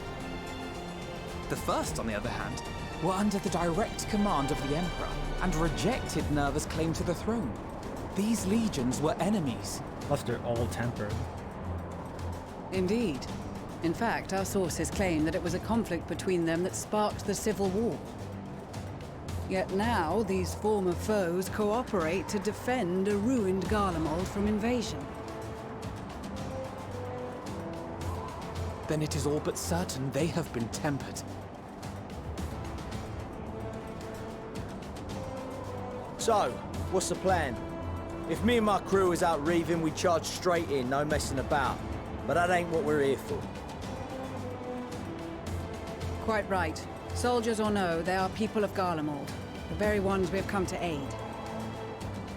The 1st, on the other hand, were under the direct command of the Emperor and rejected Nerva's claim to the throne. These legions were enemies.
Plus they're all tempered.
Indeed. In fact, our sources claim that it was a conflict between them that sparked the Civil War. Yet now, these former foes cooperate to defend a ruined Garlemald from invasion.
Then it is all but certain they have been tempered.
So, what's the plan? If me and my crew is out reaving, we charge straight in, no messing about. But that ain't what we're here for.
Quite right. Soldiers or no, they are people of Garlemald, the very ones we have come to aid.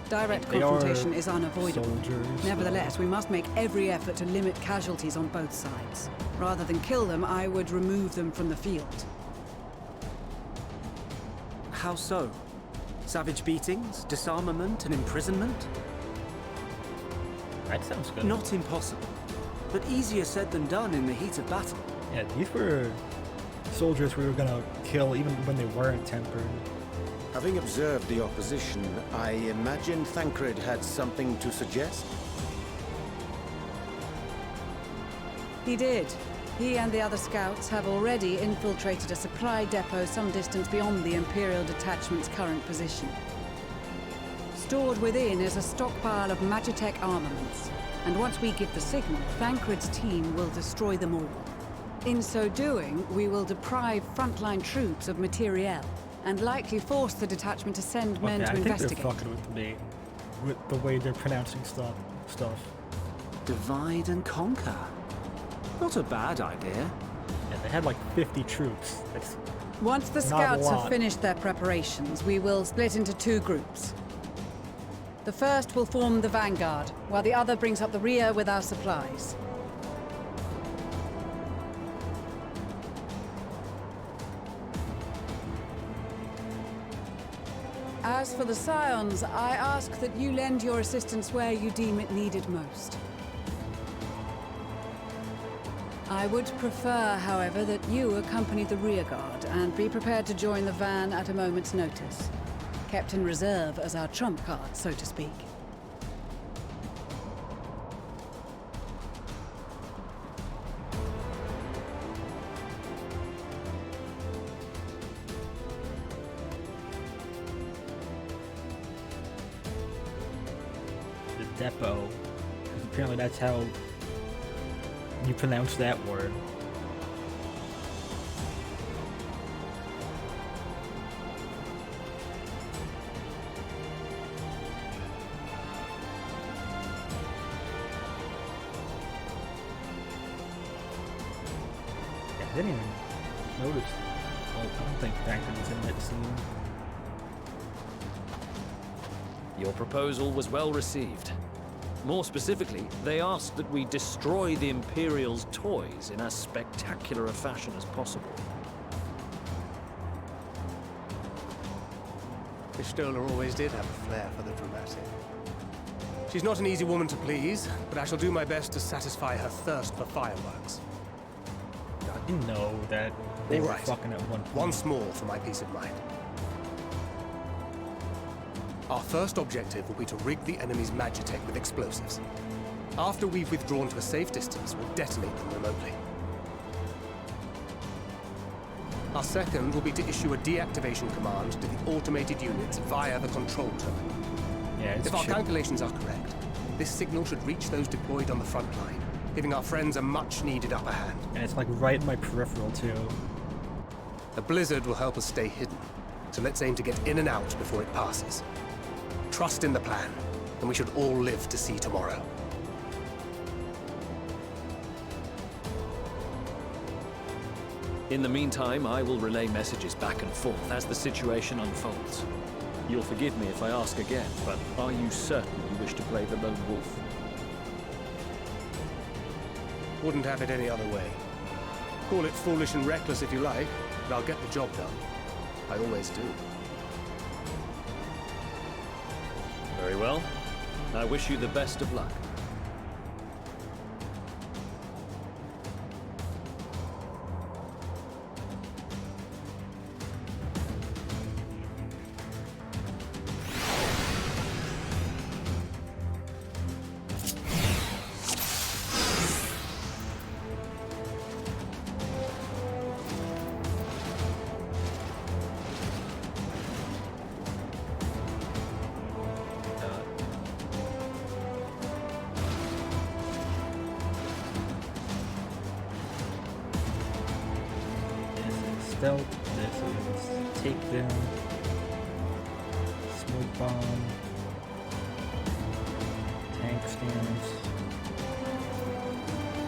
Direct
They
confrontation
are
is unavoidable.
soldiers,
Nevertheless, we must make every effort to limit casualties on both sides. Rather than kill them, I would remove them from the field.
How so? Savage beatings, disarmament, and imprisonment?
That sounds good.
Not impossible, but easier said than done in the heat of battle.
Yeah, these were soldiers we were gonna kill even when they weren't tempered.
Having observed the opposition, I imagine Thancred had something to suggest?
He did. He and the other scouts have already infiltrated a supply depot some distance beyond the Imperial detachment's current position. Stored within is a stockpile of Magitech armaments, and once we give the signal, Thancred's team will destroy them all. In so doing, we will deprive frontline troops of materiel, and likely force the detachment to send men
Okay,
to
I think
investigate.
they're fucking with me. With the way they're pronouncing stuff.
Divide and conquer. Not a bad idea.
Yeah, they had like 50 troops. That's
Once the
not a
scouts have
lot.
finished their preparations, we will split into 2 groups. The first will form the vanguard, while the other brings up the rear with our supplies. As for the Scions, I ask that you lend your assistance where you deem it needed most. I would prefer, however, that you accompany the rearguard and be prepared to join the van at a moment's notice. Kept in reserve as our trump card, so to speak.
the depot. Apparently that's how you pronounce that word. I didn't even notice. Well, I don't think Thancred was in that scene.
Your proposal was well received. More specifically, they asked that we destroy the Imperial's toys in as spectacular a fashion as possible.
Pistola always did have a flair for the dramatic. She's not an easy woman to please, but I shall do my best to satisfy her thirst for fireworks.
I didn't know that they
All
were
right.
fucking at one point.
Once more for my peace of mind. Our first objective will be to rig the enemy's Magitech with explosives. After we've withdrawn to a safe distance, we'll detonate them remotely. Our second will be to issue a deactivation command to the automated units via the control terminal.
Yeah, it's
If our
chill.
calculations are correct, this signal should reach those deployed on the front line, giving our friends a much-needed upper hand.
And it's like right in my peripheral too.
The blizzard will help us stay hidden, So let's aim to get in and out before it passes. Trust in the plan, and we should all live to see tomorrow.
In the meantime, I will relay messages back and forth as the situation unfolds. You'll forgive me if I ask again, but are you certain you wish to play the lone wolf?
Wouldn't have it any other way. Call it foolish and reckless if you like, but I'll get the job done. I always do.
Very well. I wish you the best of luck.
Stealth, this is take them, smoke bomb, tank stance,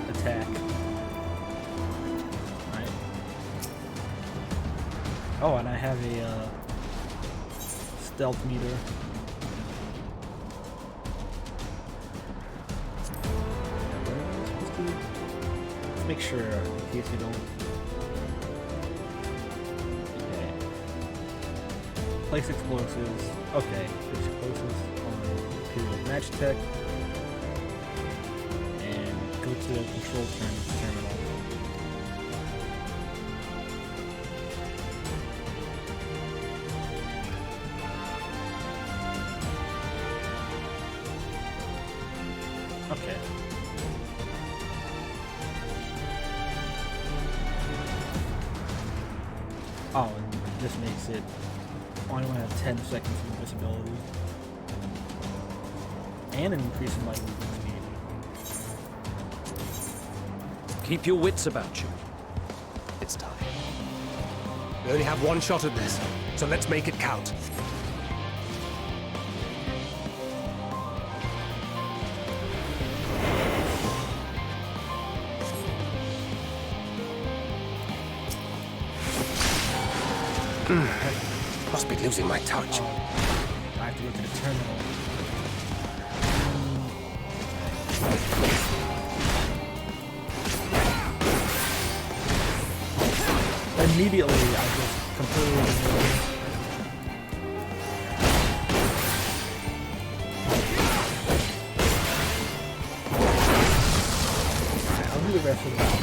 attack. Alright. Oh, and I have a stealth meter. What am I supposed to do? Let's make sure in case we don't. Place explosives. Okay, there's explosives on period match tech. And go to the control terminal. Okay. Oh, and this makes it I only have 10 seconds of invisibility. And an increase in my movement speed.
Keep your wits about you.
It's time. We only have one shot at this, so let's make it count. Must be losing my touch.
I have to go to the terminal. Immediately, I just completely. Alright, I'll do the rest of the battle.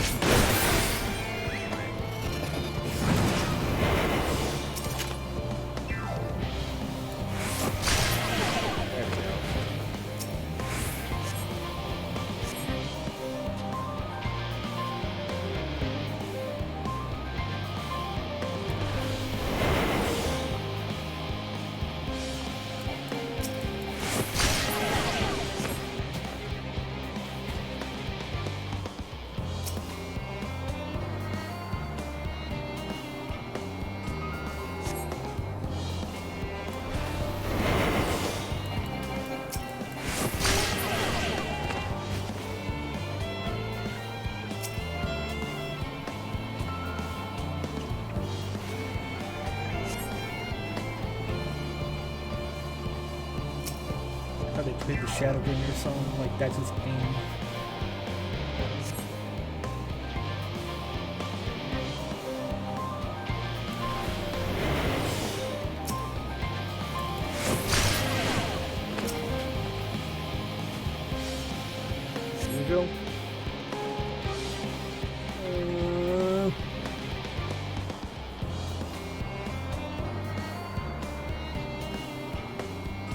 How they played the Shadowbringer song, like that's his theme. Here we go.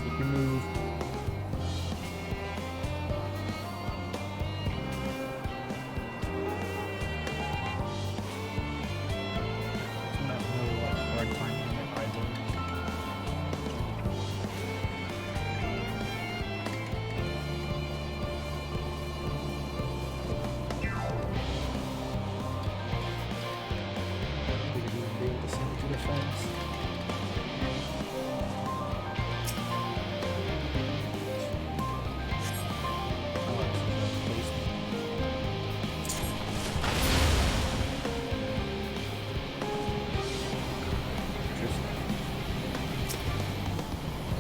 Take your move.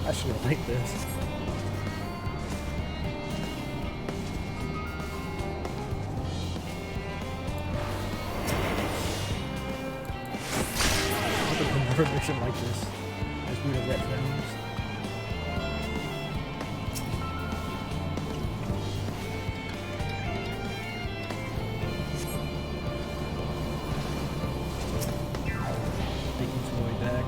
Actually, I like this. Another mission like this, as good as that sounds. Taking its way back.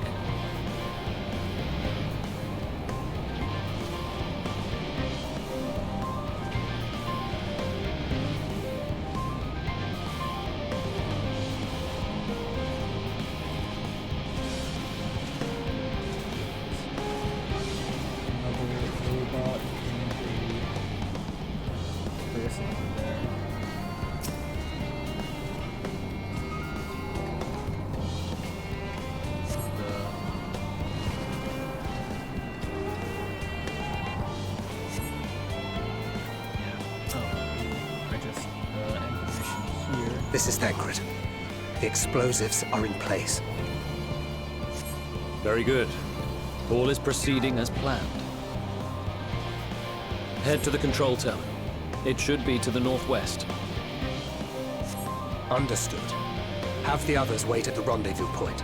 This is Thancred. The explosives are in place.
Very good. All is proceeding as planned. Head to the control tower. It should be to the northwest.
Understood. Have the others wait at the rendezvous point.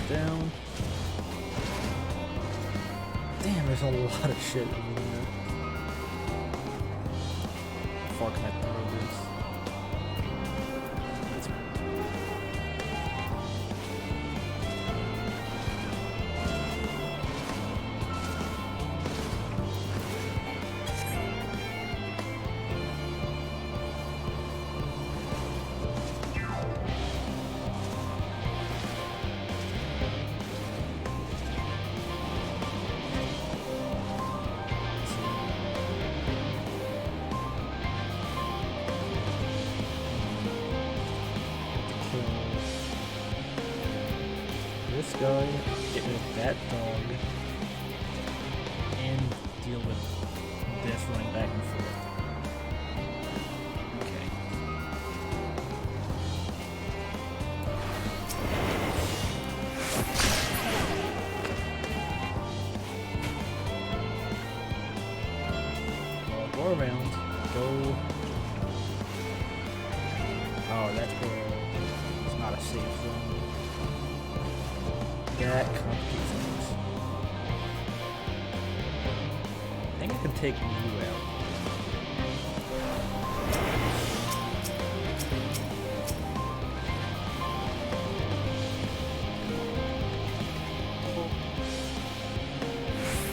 Down. Damn, there's a lot of shit over there. How far can I throw this? This guy, get rid of that dog, and deal with this running back and forth. Okay. Well, go around, go. Oh, that's where it's not a safe zone. That complicates things. I think I can take you out.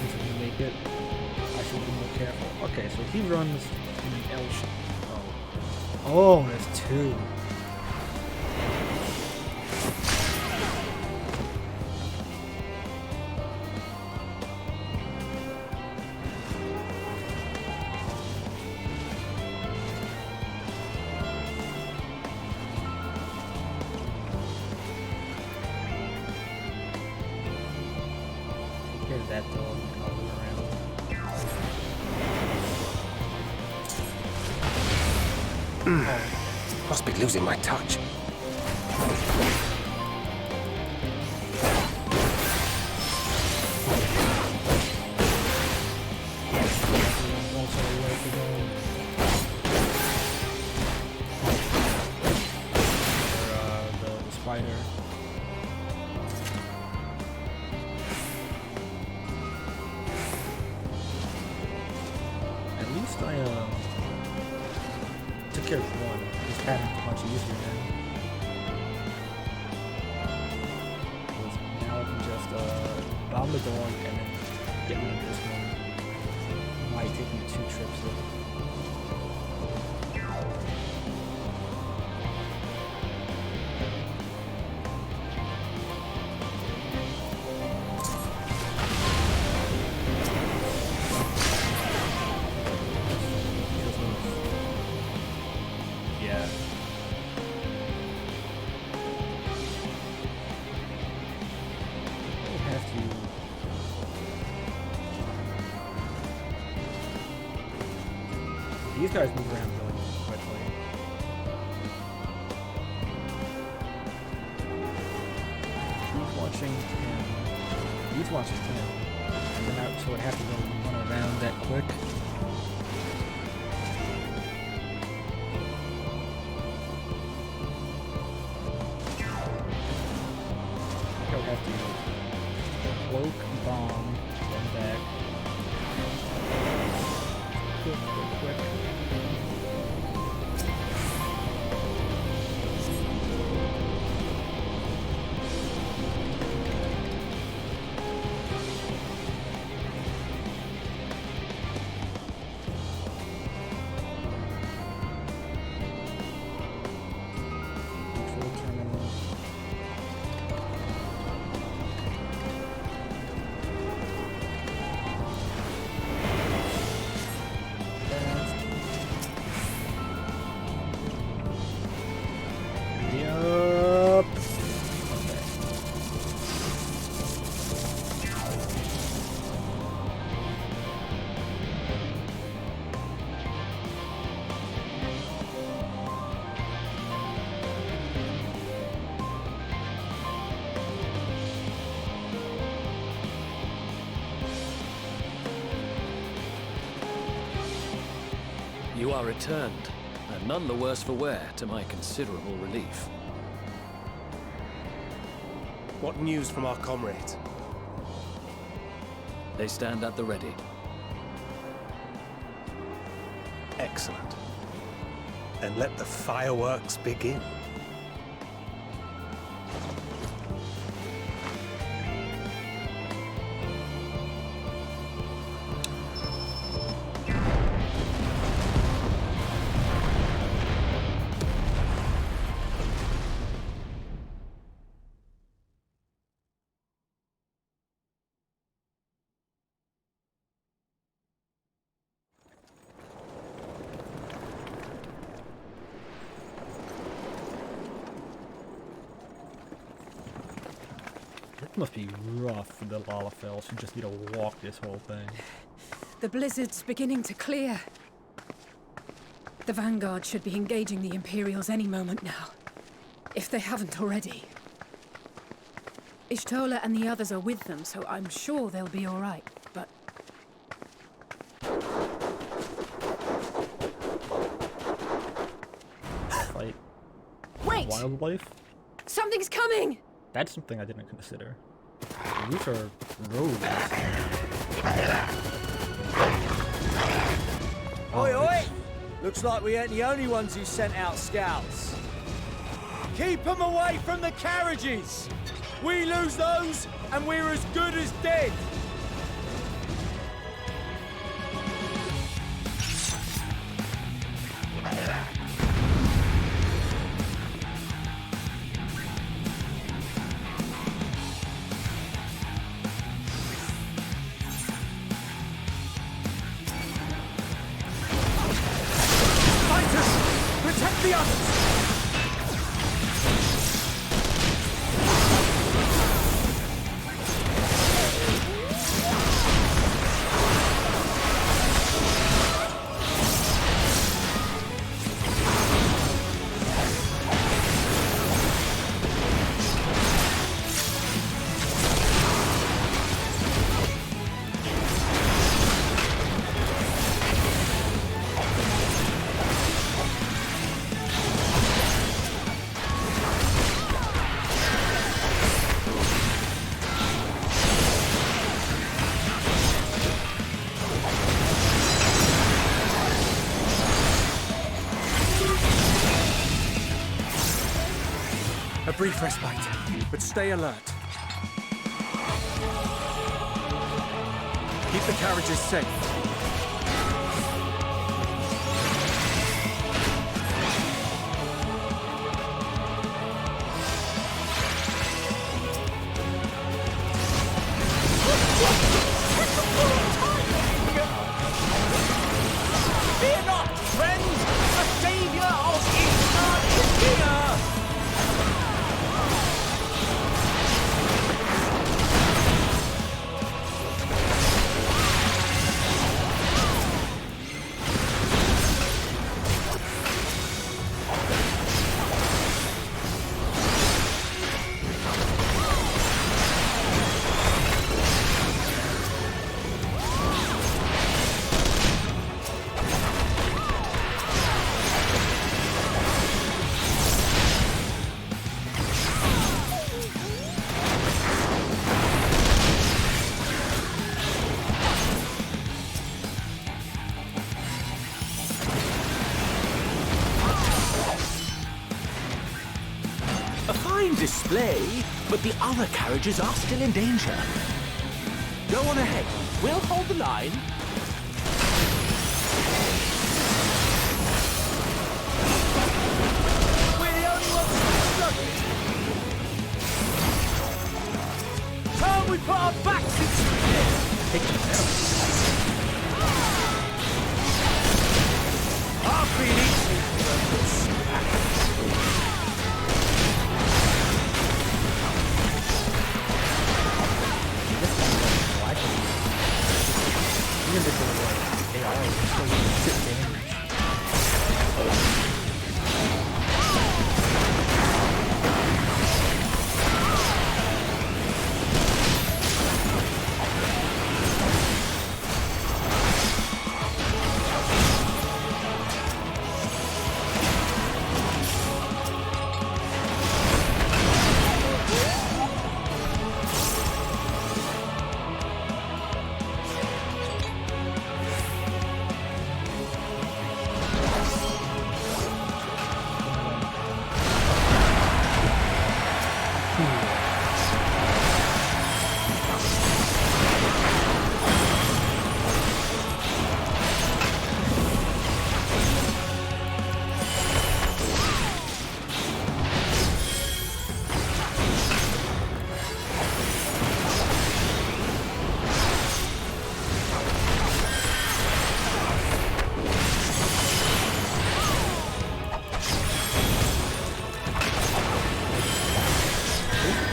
To make it, I should be more careful. Okay, so he runs in an L shape. Oh, there's two. Here's that dog, and I'll go around.
Must be losing my touch.
The spider. least I took care of one. This pattern's much easier now. Now I can just bomb the dog and then get rid of this one. It might take me 2 trips though. These guys move around really quickly. He's watching him. He's watching him. And then out, so I have to go run around that quick. I would have to cloak, bomb, run back. Quick.
You are returned, and none the worse for wear, to my considerable relief.
What news from our comrades?
They stand at the ready.
Excellent. Then let the fireworks begin.
It must be rough for the Lalafels who just need to walk this whole thing.
The blizzard's beginning to clear. The Vanguard should be engaging the Imperials any moment now, if they haven't already. Ishtola and the others are with them, so I'm sure they'll be all right, but...
Fight
Wait!
wildlife?
Something's coming!
That's something I didn't consider. These are rogues.
Oi, oi! Looks like we ain't the only ones who sent out scouts. Keep them away from the carriages! We lose those, and we're as good as dead! Protect the others!
brief respite, but stay alert. Keep the carriages safe.
Fear not, friends! The savior of Ishtar is here!
A fine display, but the other carriages are still in danger. Go on ahead. We'll hold the line.
We're the only ones struggling. Time we put our backs into it.
Take them down.
I've been eating for a good snack.
Even if they're like AI, they're still shit damage.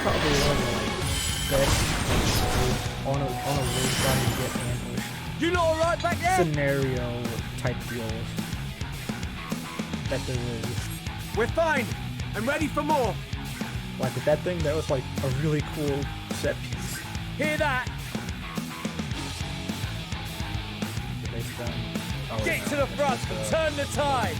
Probably one of the best on a raid trying to get ambushed.
You lot alright back there?
Scenario type deals that there is.
We're fine, and ready for more.
Like with that thing, that was like a really cool set piece.
Hear that?
Oh,
Get to the front and turn the tide.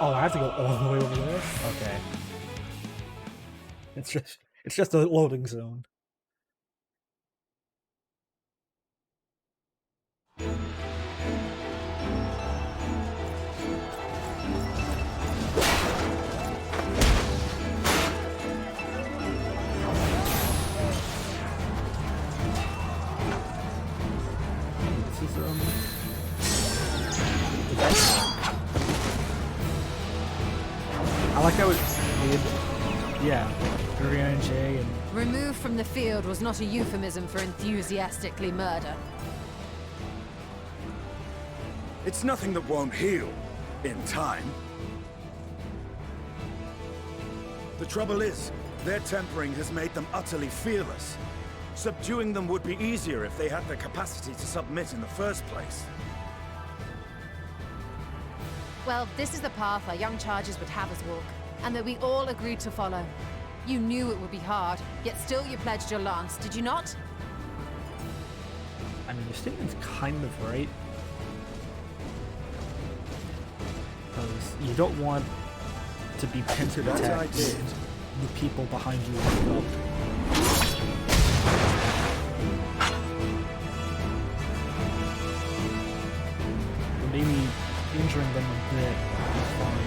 Oh, I have to go all the way over there? Okay. It's just a loading zone. This is I like how it did, yeah, Ariana and Jay and...
Removed from the field was not a euphemism for enthusiastically murder.
It's nothing that won't heal in time. The trouble is, their tempering has made them utterly fearless. Subduing them would be easier if they had the capacity to submit in the first place.
Well, this is the path our young charges would have us walk, and that we all agreed to follow. You knew it would be hard, yet still you pledged your lance, did you not?
I mean, your statement's kind of right. Because you don't want to be pincered attacked and the people behind you wake up. Maybe injuring them a bit. Fine.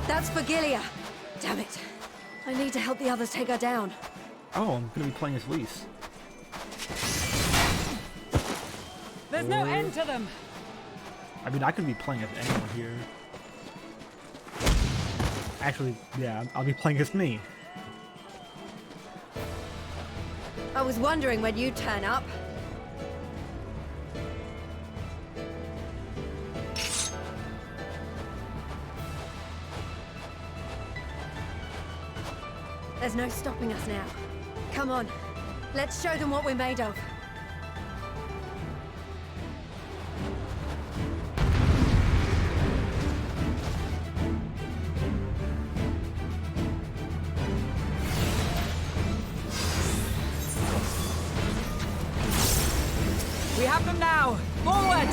That's for Gilia. Damn it. I need to help the others take her down.
Oh, I'm gonna be playing as Lise.
There's no end to them.
I mean, I could be playing as anyone here. Actually, yeah, I'll be playing as me.
I was wondering when you'd turn up. There's no stopping us now. Come on, let's show them what we're made of.
We have them now! Forward!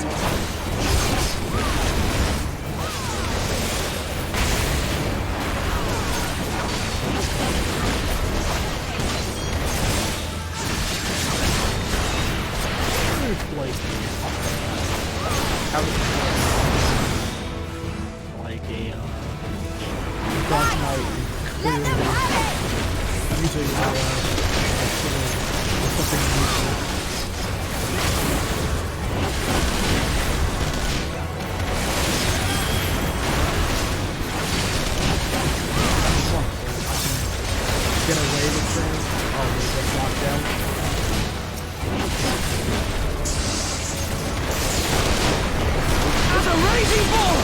Like a Dark Knight using something get away with things. Oh, they get knocked down.
There's a raging ball!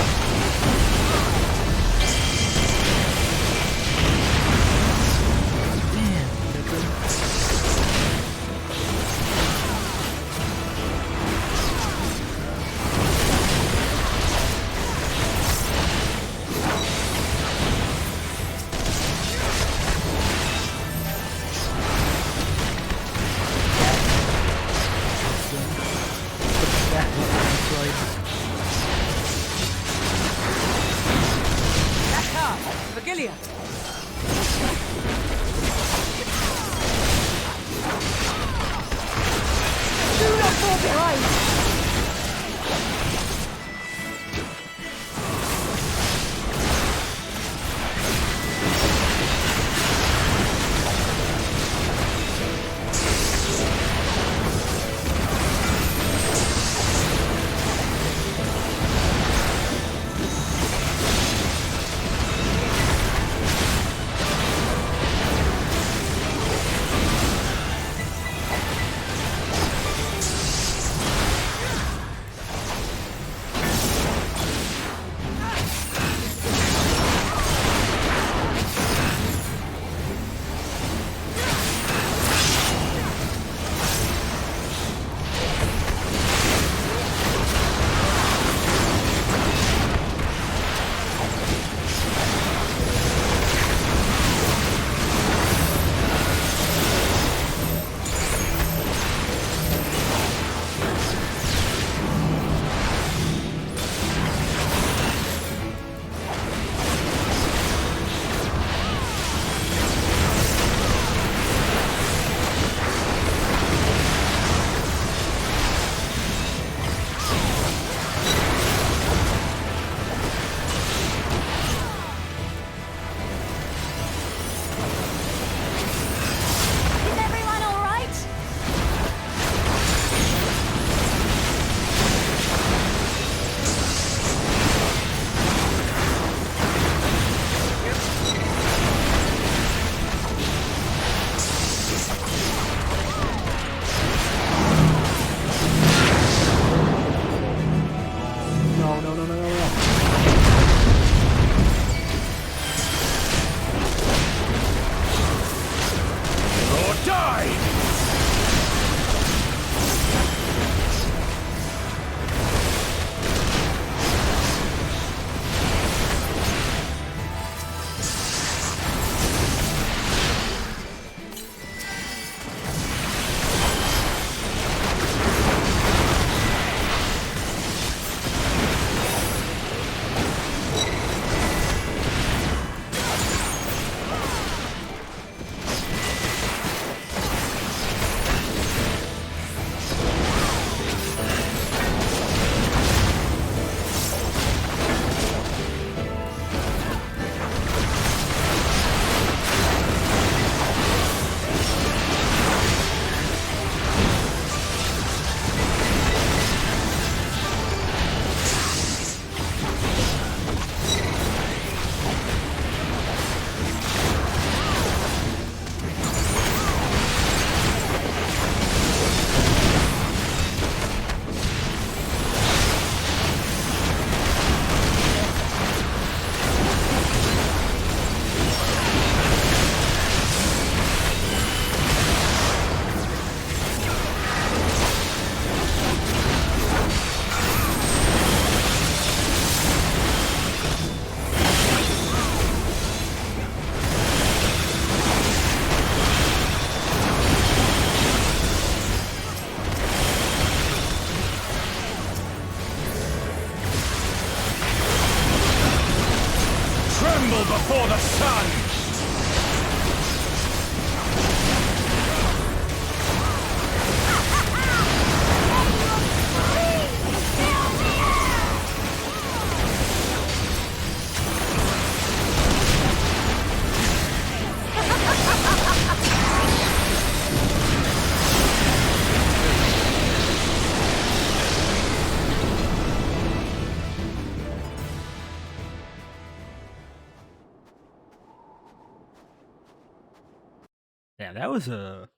Yeah,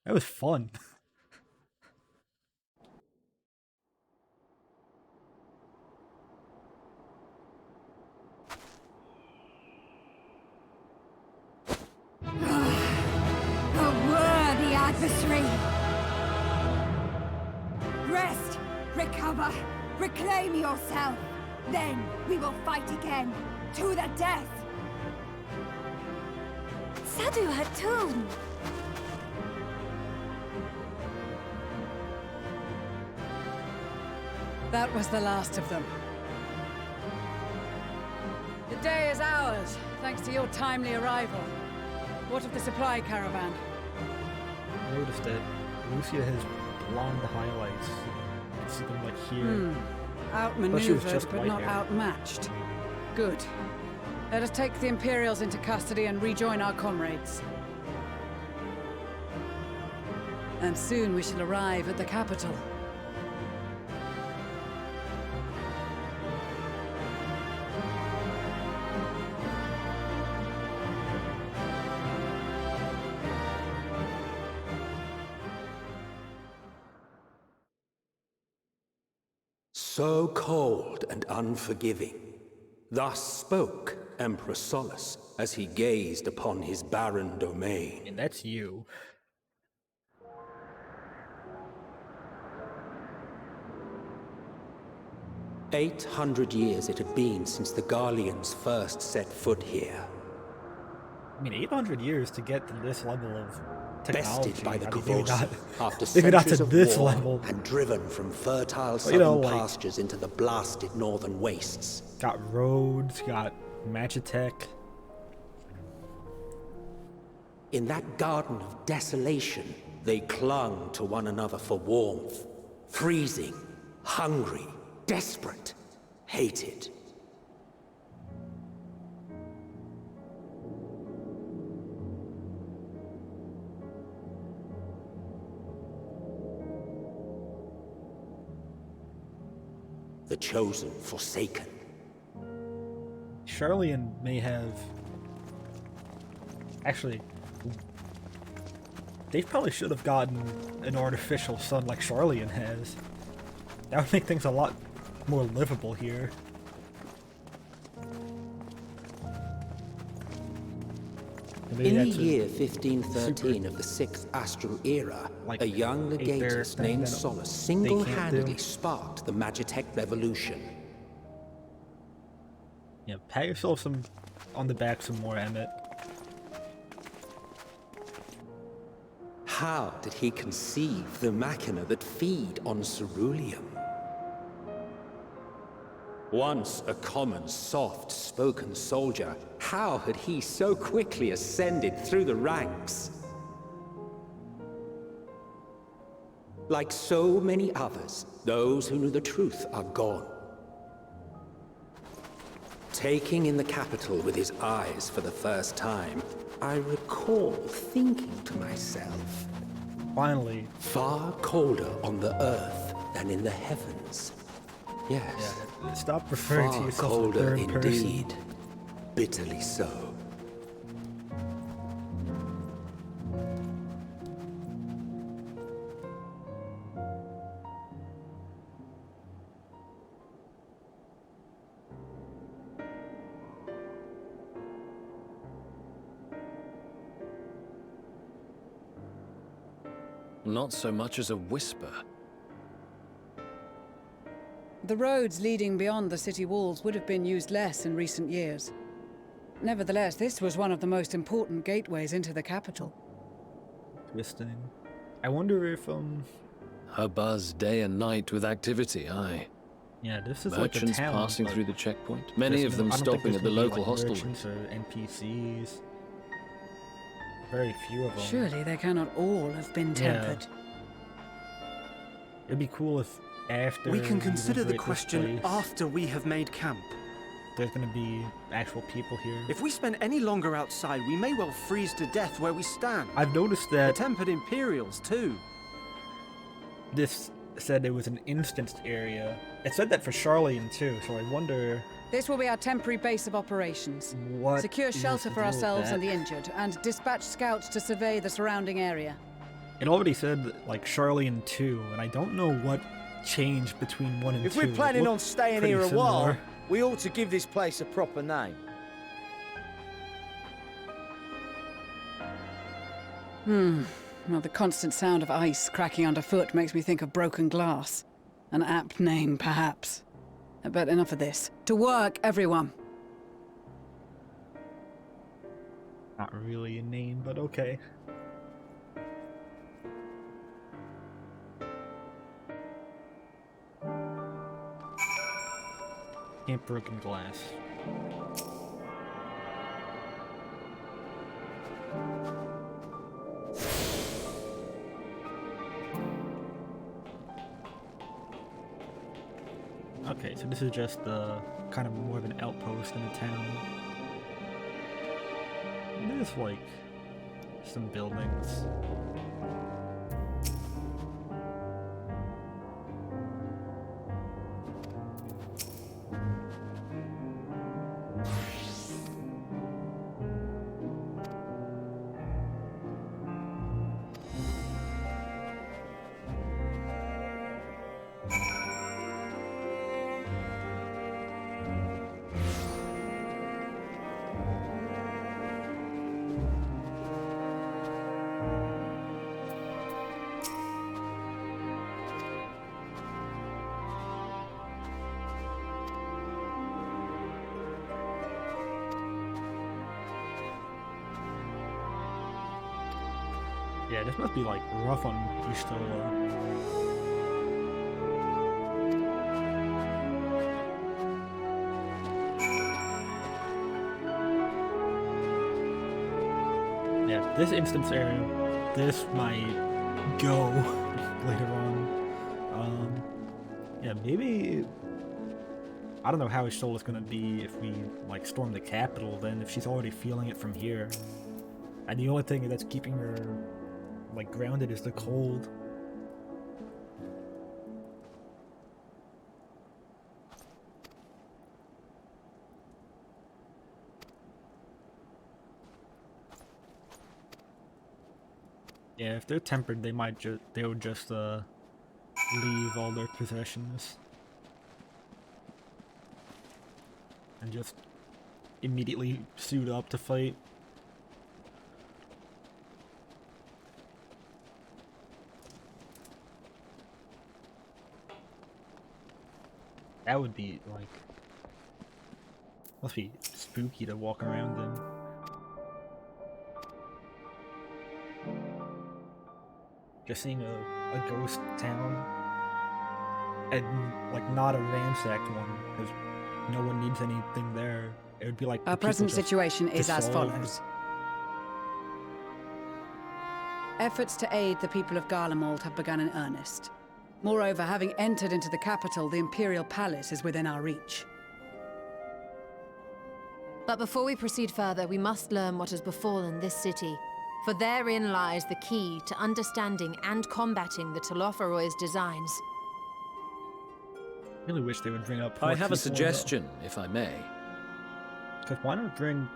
that was fun.
A worthy adversary! Rest, recover, reclaim yourself. Then we will fight again, to the death!
Sadu Hatun!
That was the last of them. The day is ours, thanks to your timely arrival. What of the supply caravan?
I noticed that Lucia has blonde highlights. You can see them like here.
Outmaneuvered, but
white
not
hair.
outmatched. Good. Let us take the Imperials into custody and rejoin our comrades. And soon we shall arrive at the capital.
So cold and unforgiving. Thus spoke Emperor Solus as he gazed upon his barren domain.
And that's you.
"800 years it had been since the Garleans first set foot here.
I mean, 800 years to get to this level of technology.
Bested by the
I mean, maybe
Kavosi,
not-
after
maybe not
centuries
to
of
this
war,
level.
and driven from fertile
Well,
southern
you know, like-
pastures into the blasted northern wastes.
Got roads, got Magitech.
In that garden of desolation, they clung to one another for warmth. Freezing, hungry, desperate, hated. The chosen forsaken.
Charlian may have... Actually, they probably should have gotten an artificial sun like Charlian has. That would make things a lot more livable here. Maybe
In the
that's a
year 1513 of the 6th Astral Era,
like,
a young
eight-bear
legatus
thing
named
that
Solus
they can't
single-handedly
do.
sparked the Magitech revolution.
Yeah, pat yourself some on the back some more, Emmett.
How did he conceive the machina that feed on ceruleum? Once a common, soft-spoken soldier, how had he so quickly ascended through the ranks? Like so many others, those who knew the truth are gone. Taking in the capital with his eyes for the first time, I recall thinking to myself,
finally,
far colder on the earth than in the heavens. Yes.
Yeah, stop referring to
far
yourself in
colder
third
indeed.
person.
Bitterly so.
Not so much as a whisper.
The roads leading beyond the city walls would have been used less in recent years. Nevertheless, this was one of the most important gateways into the capital.
Interesting. I wonder if,
Her buzz day and night with activity, aye.
yeah, this is
Merchants
like a town,
passing
but
through the checkpoint. Many
there's
of them
I don't think
stopping
there's
at the
gonna be,
local
like,
hostelry.
merchants or NPCs. Very few of them.
Surely they cannot all have been tempered.
It'd be cool if after
We can consider the
liberate this
question
place,
after we have made camp.
there's gonna be actual people here.
If we spend any longer outside, we may well freeze to death where we stand.
I've noticed
The
that
tempered Imperials, too.
this said it was an instanced area. It said that for Charlian too, so I wonder
This will be our temporary base of operations.
What
Secure
is
shelter
the
for
deal with
ourselves
that?
and the injured, and dispatch scouts to survey the surrounding area.
It already said, like, Charlie and 2, and I don't know what changed between 1 and 2.
If we're planning
It
on
looked
staying
pretty
here a
similar.
while, we ought to give this place a proper name.
Well, the constant sound of ice cracking underfoot makes me think of broken glass. An apt name, perhaps. But enough of this. To work, everyone!
Not really a name, but okay. Camp Broken Glass. Okay, so this is just kind of more of an outpost in the town. There's like some buildings. Yeah, this must be like rough on Istola. Yeah, this instance area, this might go later on. Yeah, maybe I don't know how Istola's gonna be if we like storm the capital. Then if she's already feeling it from here, and the only thing that's keeping her like grounded is the cold. Yeah, if they're tempered, they would just leave all their possessions and just immediately suit up to fight. That would be, like, must be spooky to walk around in. Just seeing a ghost town, and, like, not a ransacked one, because no one needs anything there. It would be like
Our present situation is as follows. Efforts to aid the people of Garlemald have begun in earnest. Moreover, having entered into the capital, the Imperial Palace is within our reach.
But before we proceed further, we must learn what has befallen this city. For therein lies the key to understanding and combating the Telophoroid's designs.
I really wish they would bring up.
I have a suggestion, if I may.
Because why not bring,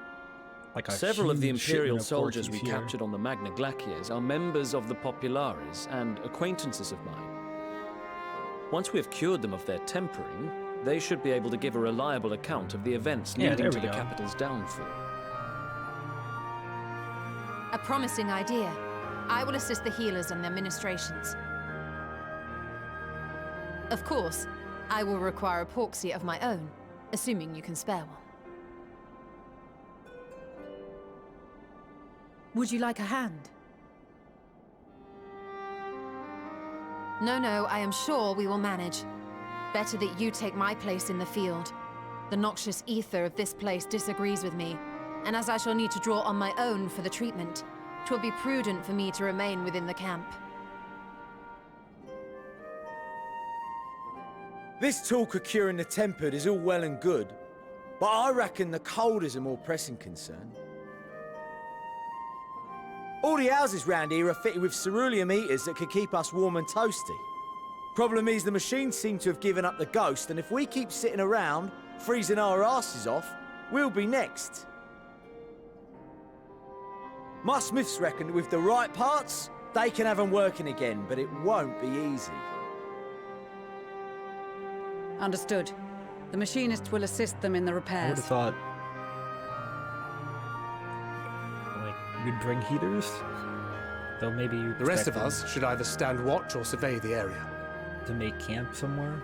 like, a
Several of the
huge
Imperial
shipment of
soldiers we
Portuguese here?
captured on the Magna Glaciers are members of the Populares and acquaintances of mine. Once we have cured them of their tempering, they should be able to give a reliable account of the events leading to the capital's downfall.
A promising idea. I will assist the healers and their ministrations. Of course, I will require a porxie of my own, assuming you can spare one.
Would you like a hand?
No, I am sure we will manage. Better that you take my place in the field. The noxious ether of this place disagrees with me, and as I shall need to draw on my own for the treatment, 'twill be prudent for me to remain within the camp.
This talk of curing the tempered is all well and good, but I reckon the cold is a more pressing concern. All the houses round here are fitted with ceruleum heaters that could keep us warm and toasty. Problem is, the machines seem to have given up the ghost, and if we keep sitting around, freezing our asses off, we'll be next. My smiths reckon with the right parts, they can have them working again, but it won't be easy.
Understood. The machinists will assist them in the
I would
repairs.
have thought, like, you'd bring heaters? Though maybe you
The rest of us should either stand watch or survey the area.
To make camp somewhere?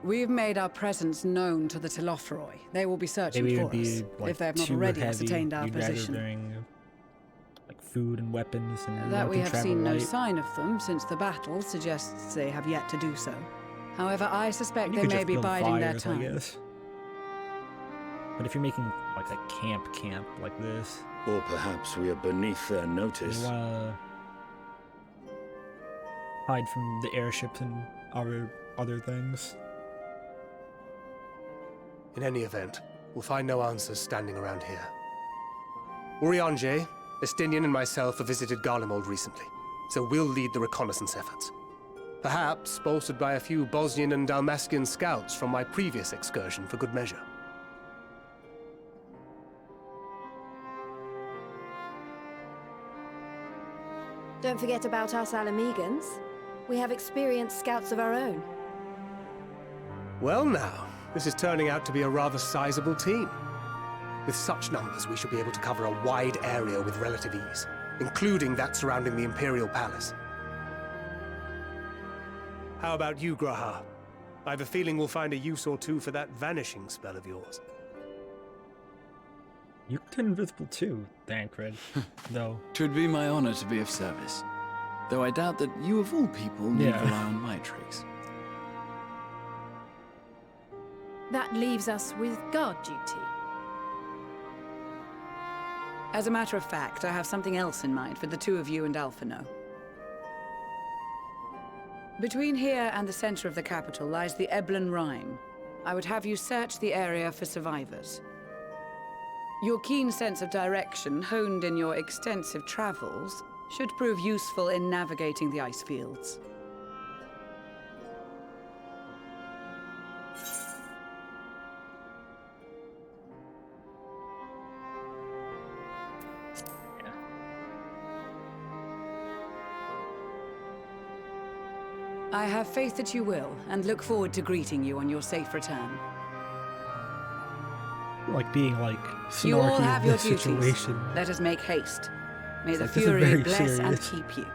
We've made our presence known to the Telopheroi. They will be searching
Maybe it
for
would be,
us,
like,
if they have not
too
already
heavy.
ascertained our
You'd rather
position.
bring, like, food and weapons and
That
you
we
can
have
travel
seen no
light.
sign of them since the battle suggests they have yet to do so. However, I suspect
You
they
could
may
just
be
build
biding their
fires,
time.
I guess. But if you're making like a camp like this,
or perhaps we are beneath their notice.
you wanna hide from the airships and other things.
In any event, we'll find no answers standing around here. Urianger, Estinian and myself have visited Garlemald recently, so we'll lead the reconnaissance efforts. Perhaps bolstered by a few Bosnian and Dalmatian scouts from my previous excursion for good measure.
Don't forget about us Alamegans. We have experienced scouts of our own.
Well now, this is turning out to be a rather sizable team. With such numbers, we should be able to cover a wide area with relative ease, including that surrounding the Imperial Palace. How about you, Graha? I have a feeling we'll find a use or two for that vanishing spell of yours.
You can turn invisible too, Thancred, though.
'Twould be my honor to be of service. Though I doubt that you of all people need rely on my tricks.
That leaves us with guard duty.
As a matter of fact, I have something else in mind for the two of you and Alphino. Between here and the center of the capital lies the Eblan Rhine. I would have you search the area for survivors. Your keen sense of direction, honed in your extensive travels, should prove useful in navigating the ice fields. I have faith that you will, and look forward to greeting you on your safe return.
Like being like
You all
Snorky
have
in
your
this
duties.
situation.
Let us make haste. May the
Like, this is
Fury
very
bless and
serious.
keep you.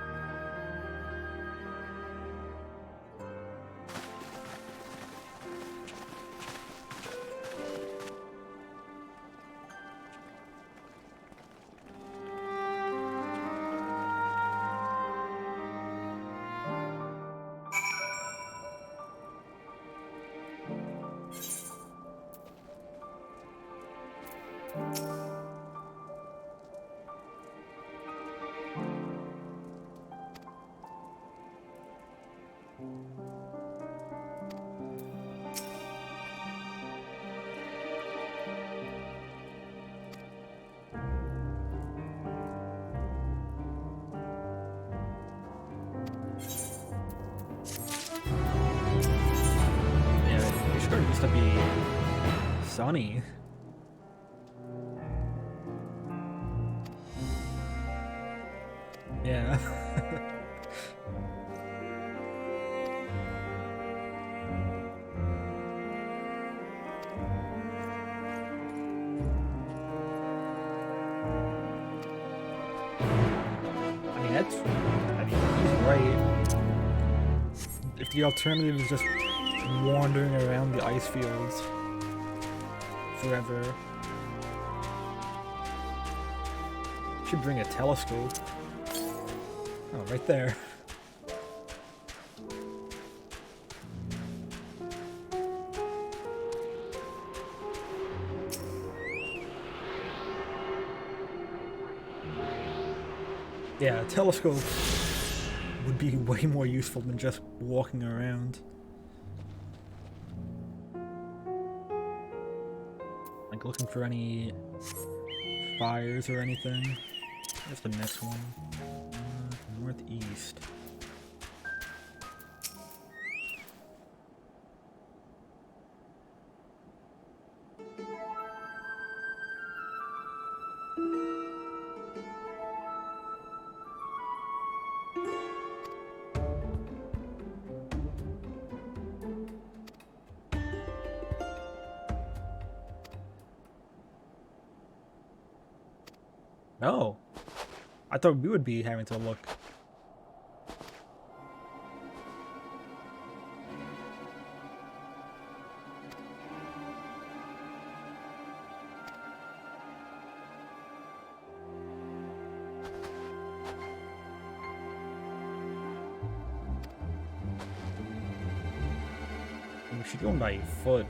Yeah, you're sure used to be sunny. Yeah. He's right. If the alternative is just wandering around the ice fields forever, should bring a telescope. Oh, right there. Yeah, a telescope would be way more useful than just walking around. Like looking for any fires or anything. Where's the next one? Northeast. No. I thought we would be having to look. She's going by foot.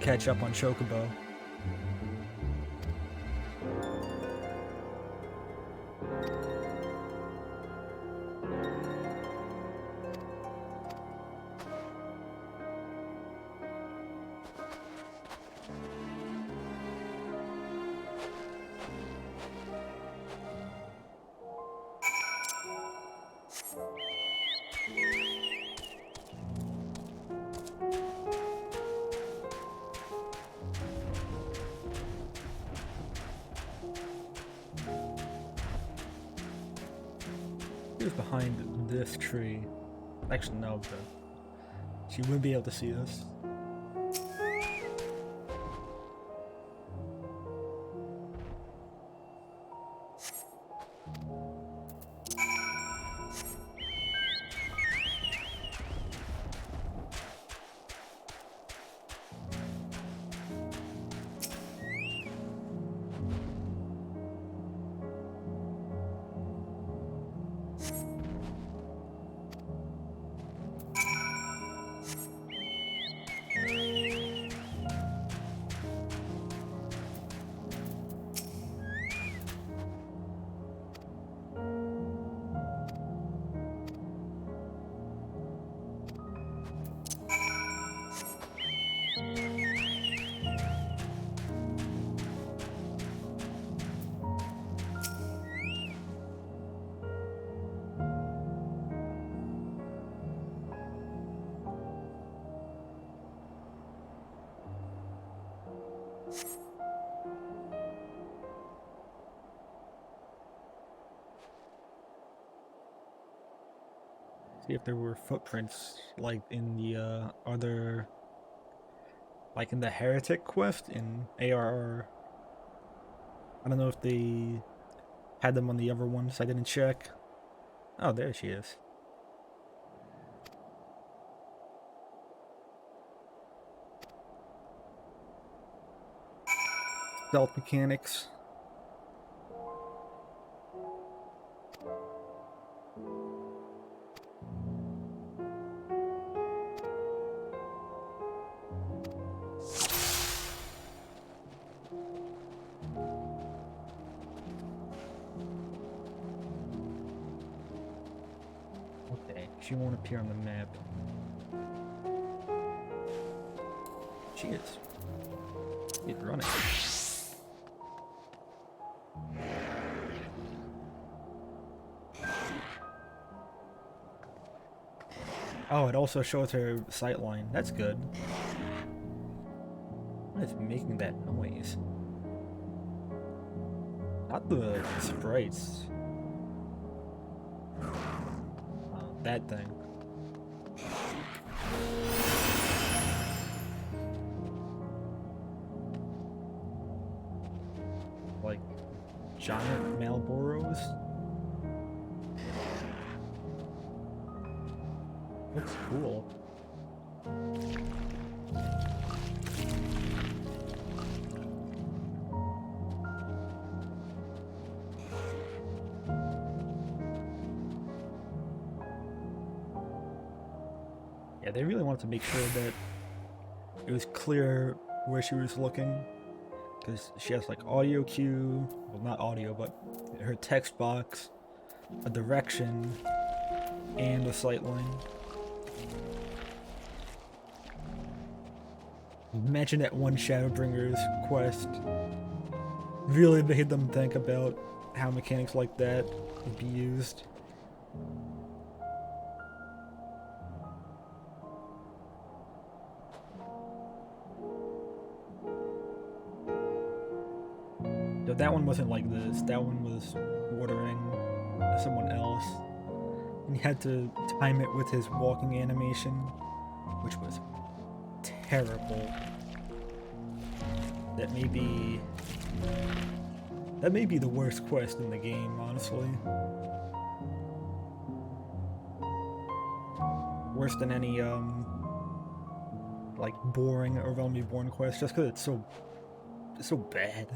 Catch up on Chocobo. Who's behind this tree? Actually, no, but she wouldn't be able to see us. See if there were footprints like in the other, like in the Heretic quest in ARR. I don't know if they had them on the other ones. I didn't check. Oh, there she is. Stealth mechanics. She won't appear on the map. She is. She's running. Oh, it also shows her sightline. That's good. What is making that noise? Not the sprites. That thing. Like giant Malboros. Looks cool. Yeah, they really wanted to make sure that it was clear where she was looking, because she has like audio cue, well not audio, but her text box, a direction, and a sightline. Imagine that one Shadowbringers quest really made them think about how mechanics like that would be used. That one wasn't like this. That one was ordering someone else. And he had to time it with his walking animation, which was terrible. That may be the worst quest in the game, honestly. Worse than any like boring or Realm Reborn quest, just because it's so bad.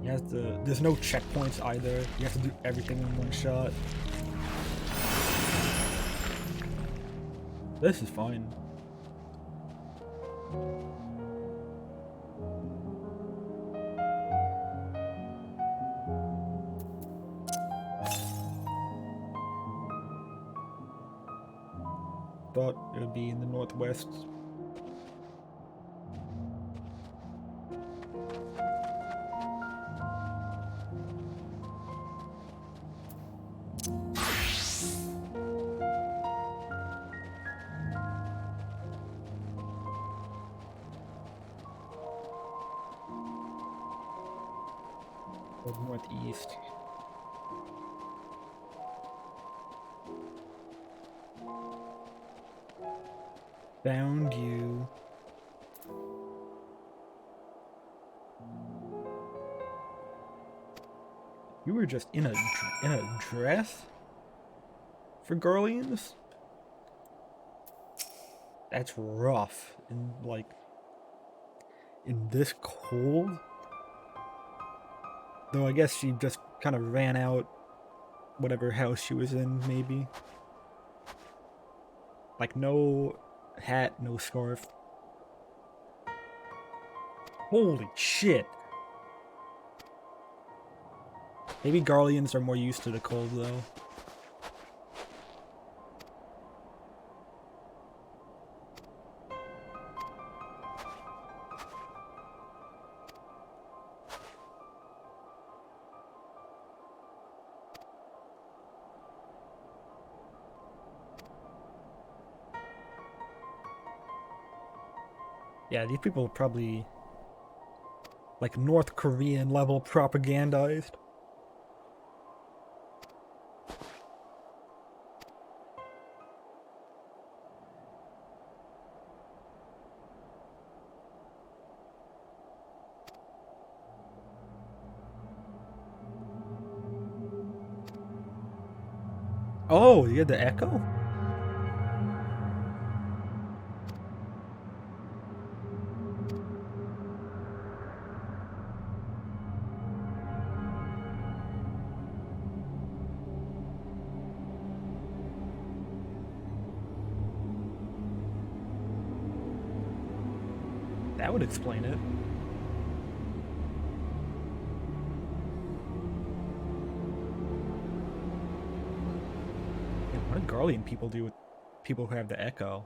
You have to. There's no checkpoints either. You have to do everything in one shot. This is fine. Thought it would be in the northwest. Or northeast. Found you. You were just in a dress for Garleans? That's rough. In like in this cold. Though I guess she just kind of ran out whatever house she was in, maybe. Like no hat, no scarf. Holy shit. Maybe Garleans are more used to the cold though. Yeah, these people are probably like North Korean level propagandized. Oh, you had the echo? That would explain it. Yeah, what do Garlean people do with people who have the echo?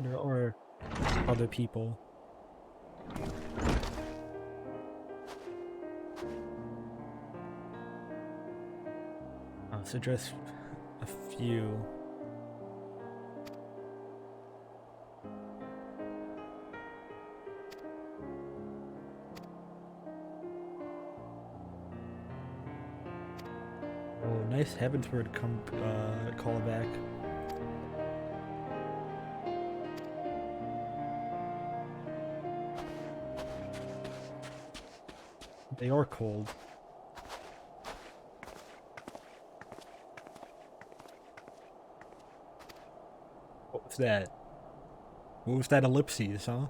Or other people. Oh, so just a few. Oh, nice Heavensward callback. They are cold. What was that? What was that ellipses, huh?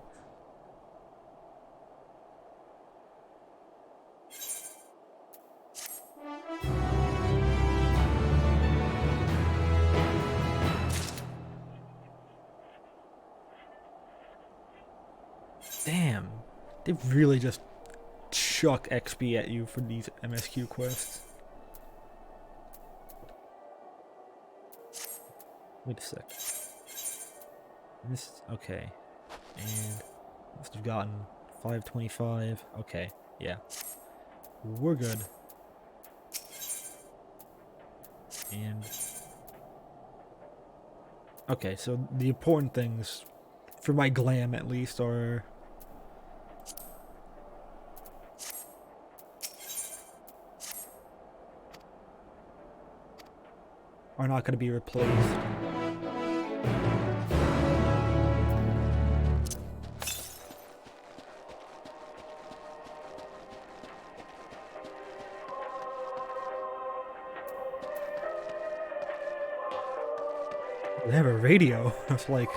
They really just chuck XP at you for these MSQ quests. Wait a sec. This, okay. And must have gotten 525. Okay, yeah. We're good. And okay, so the important things, for my glam at least, are not going to be replaced. They have a radio. It's like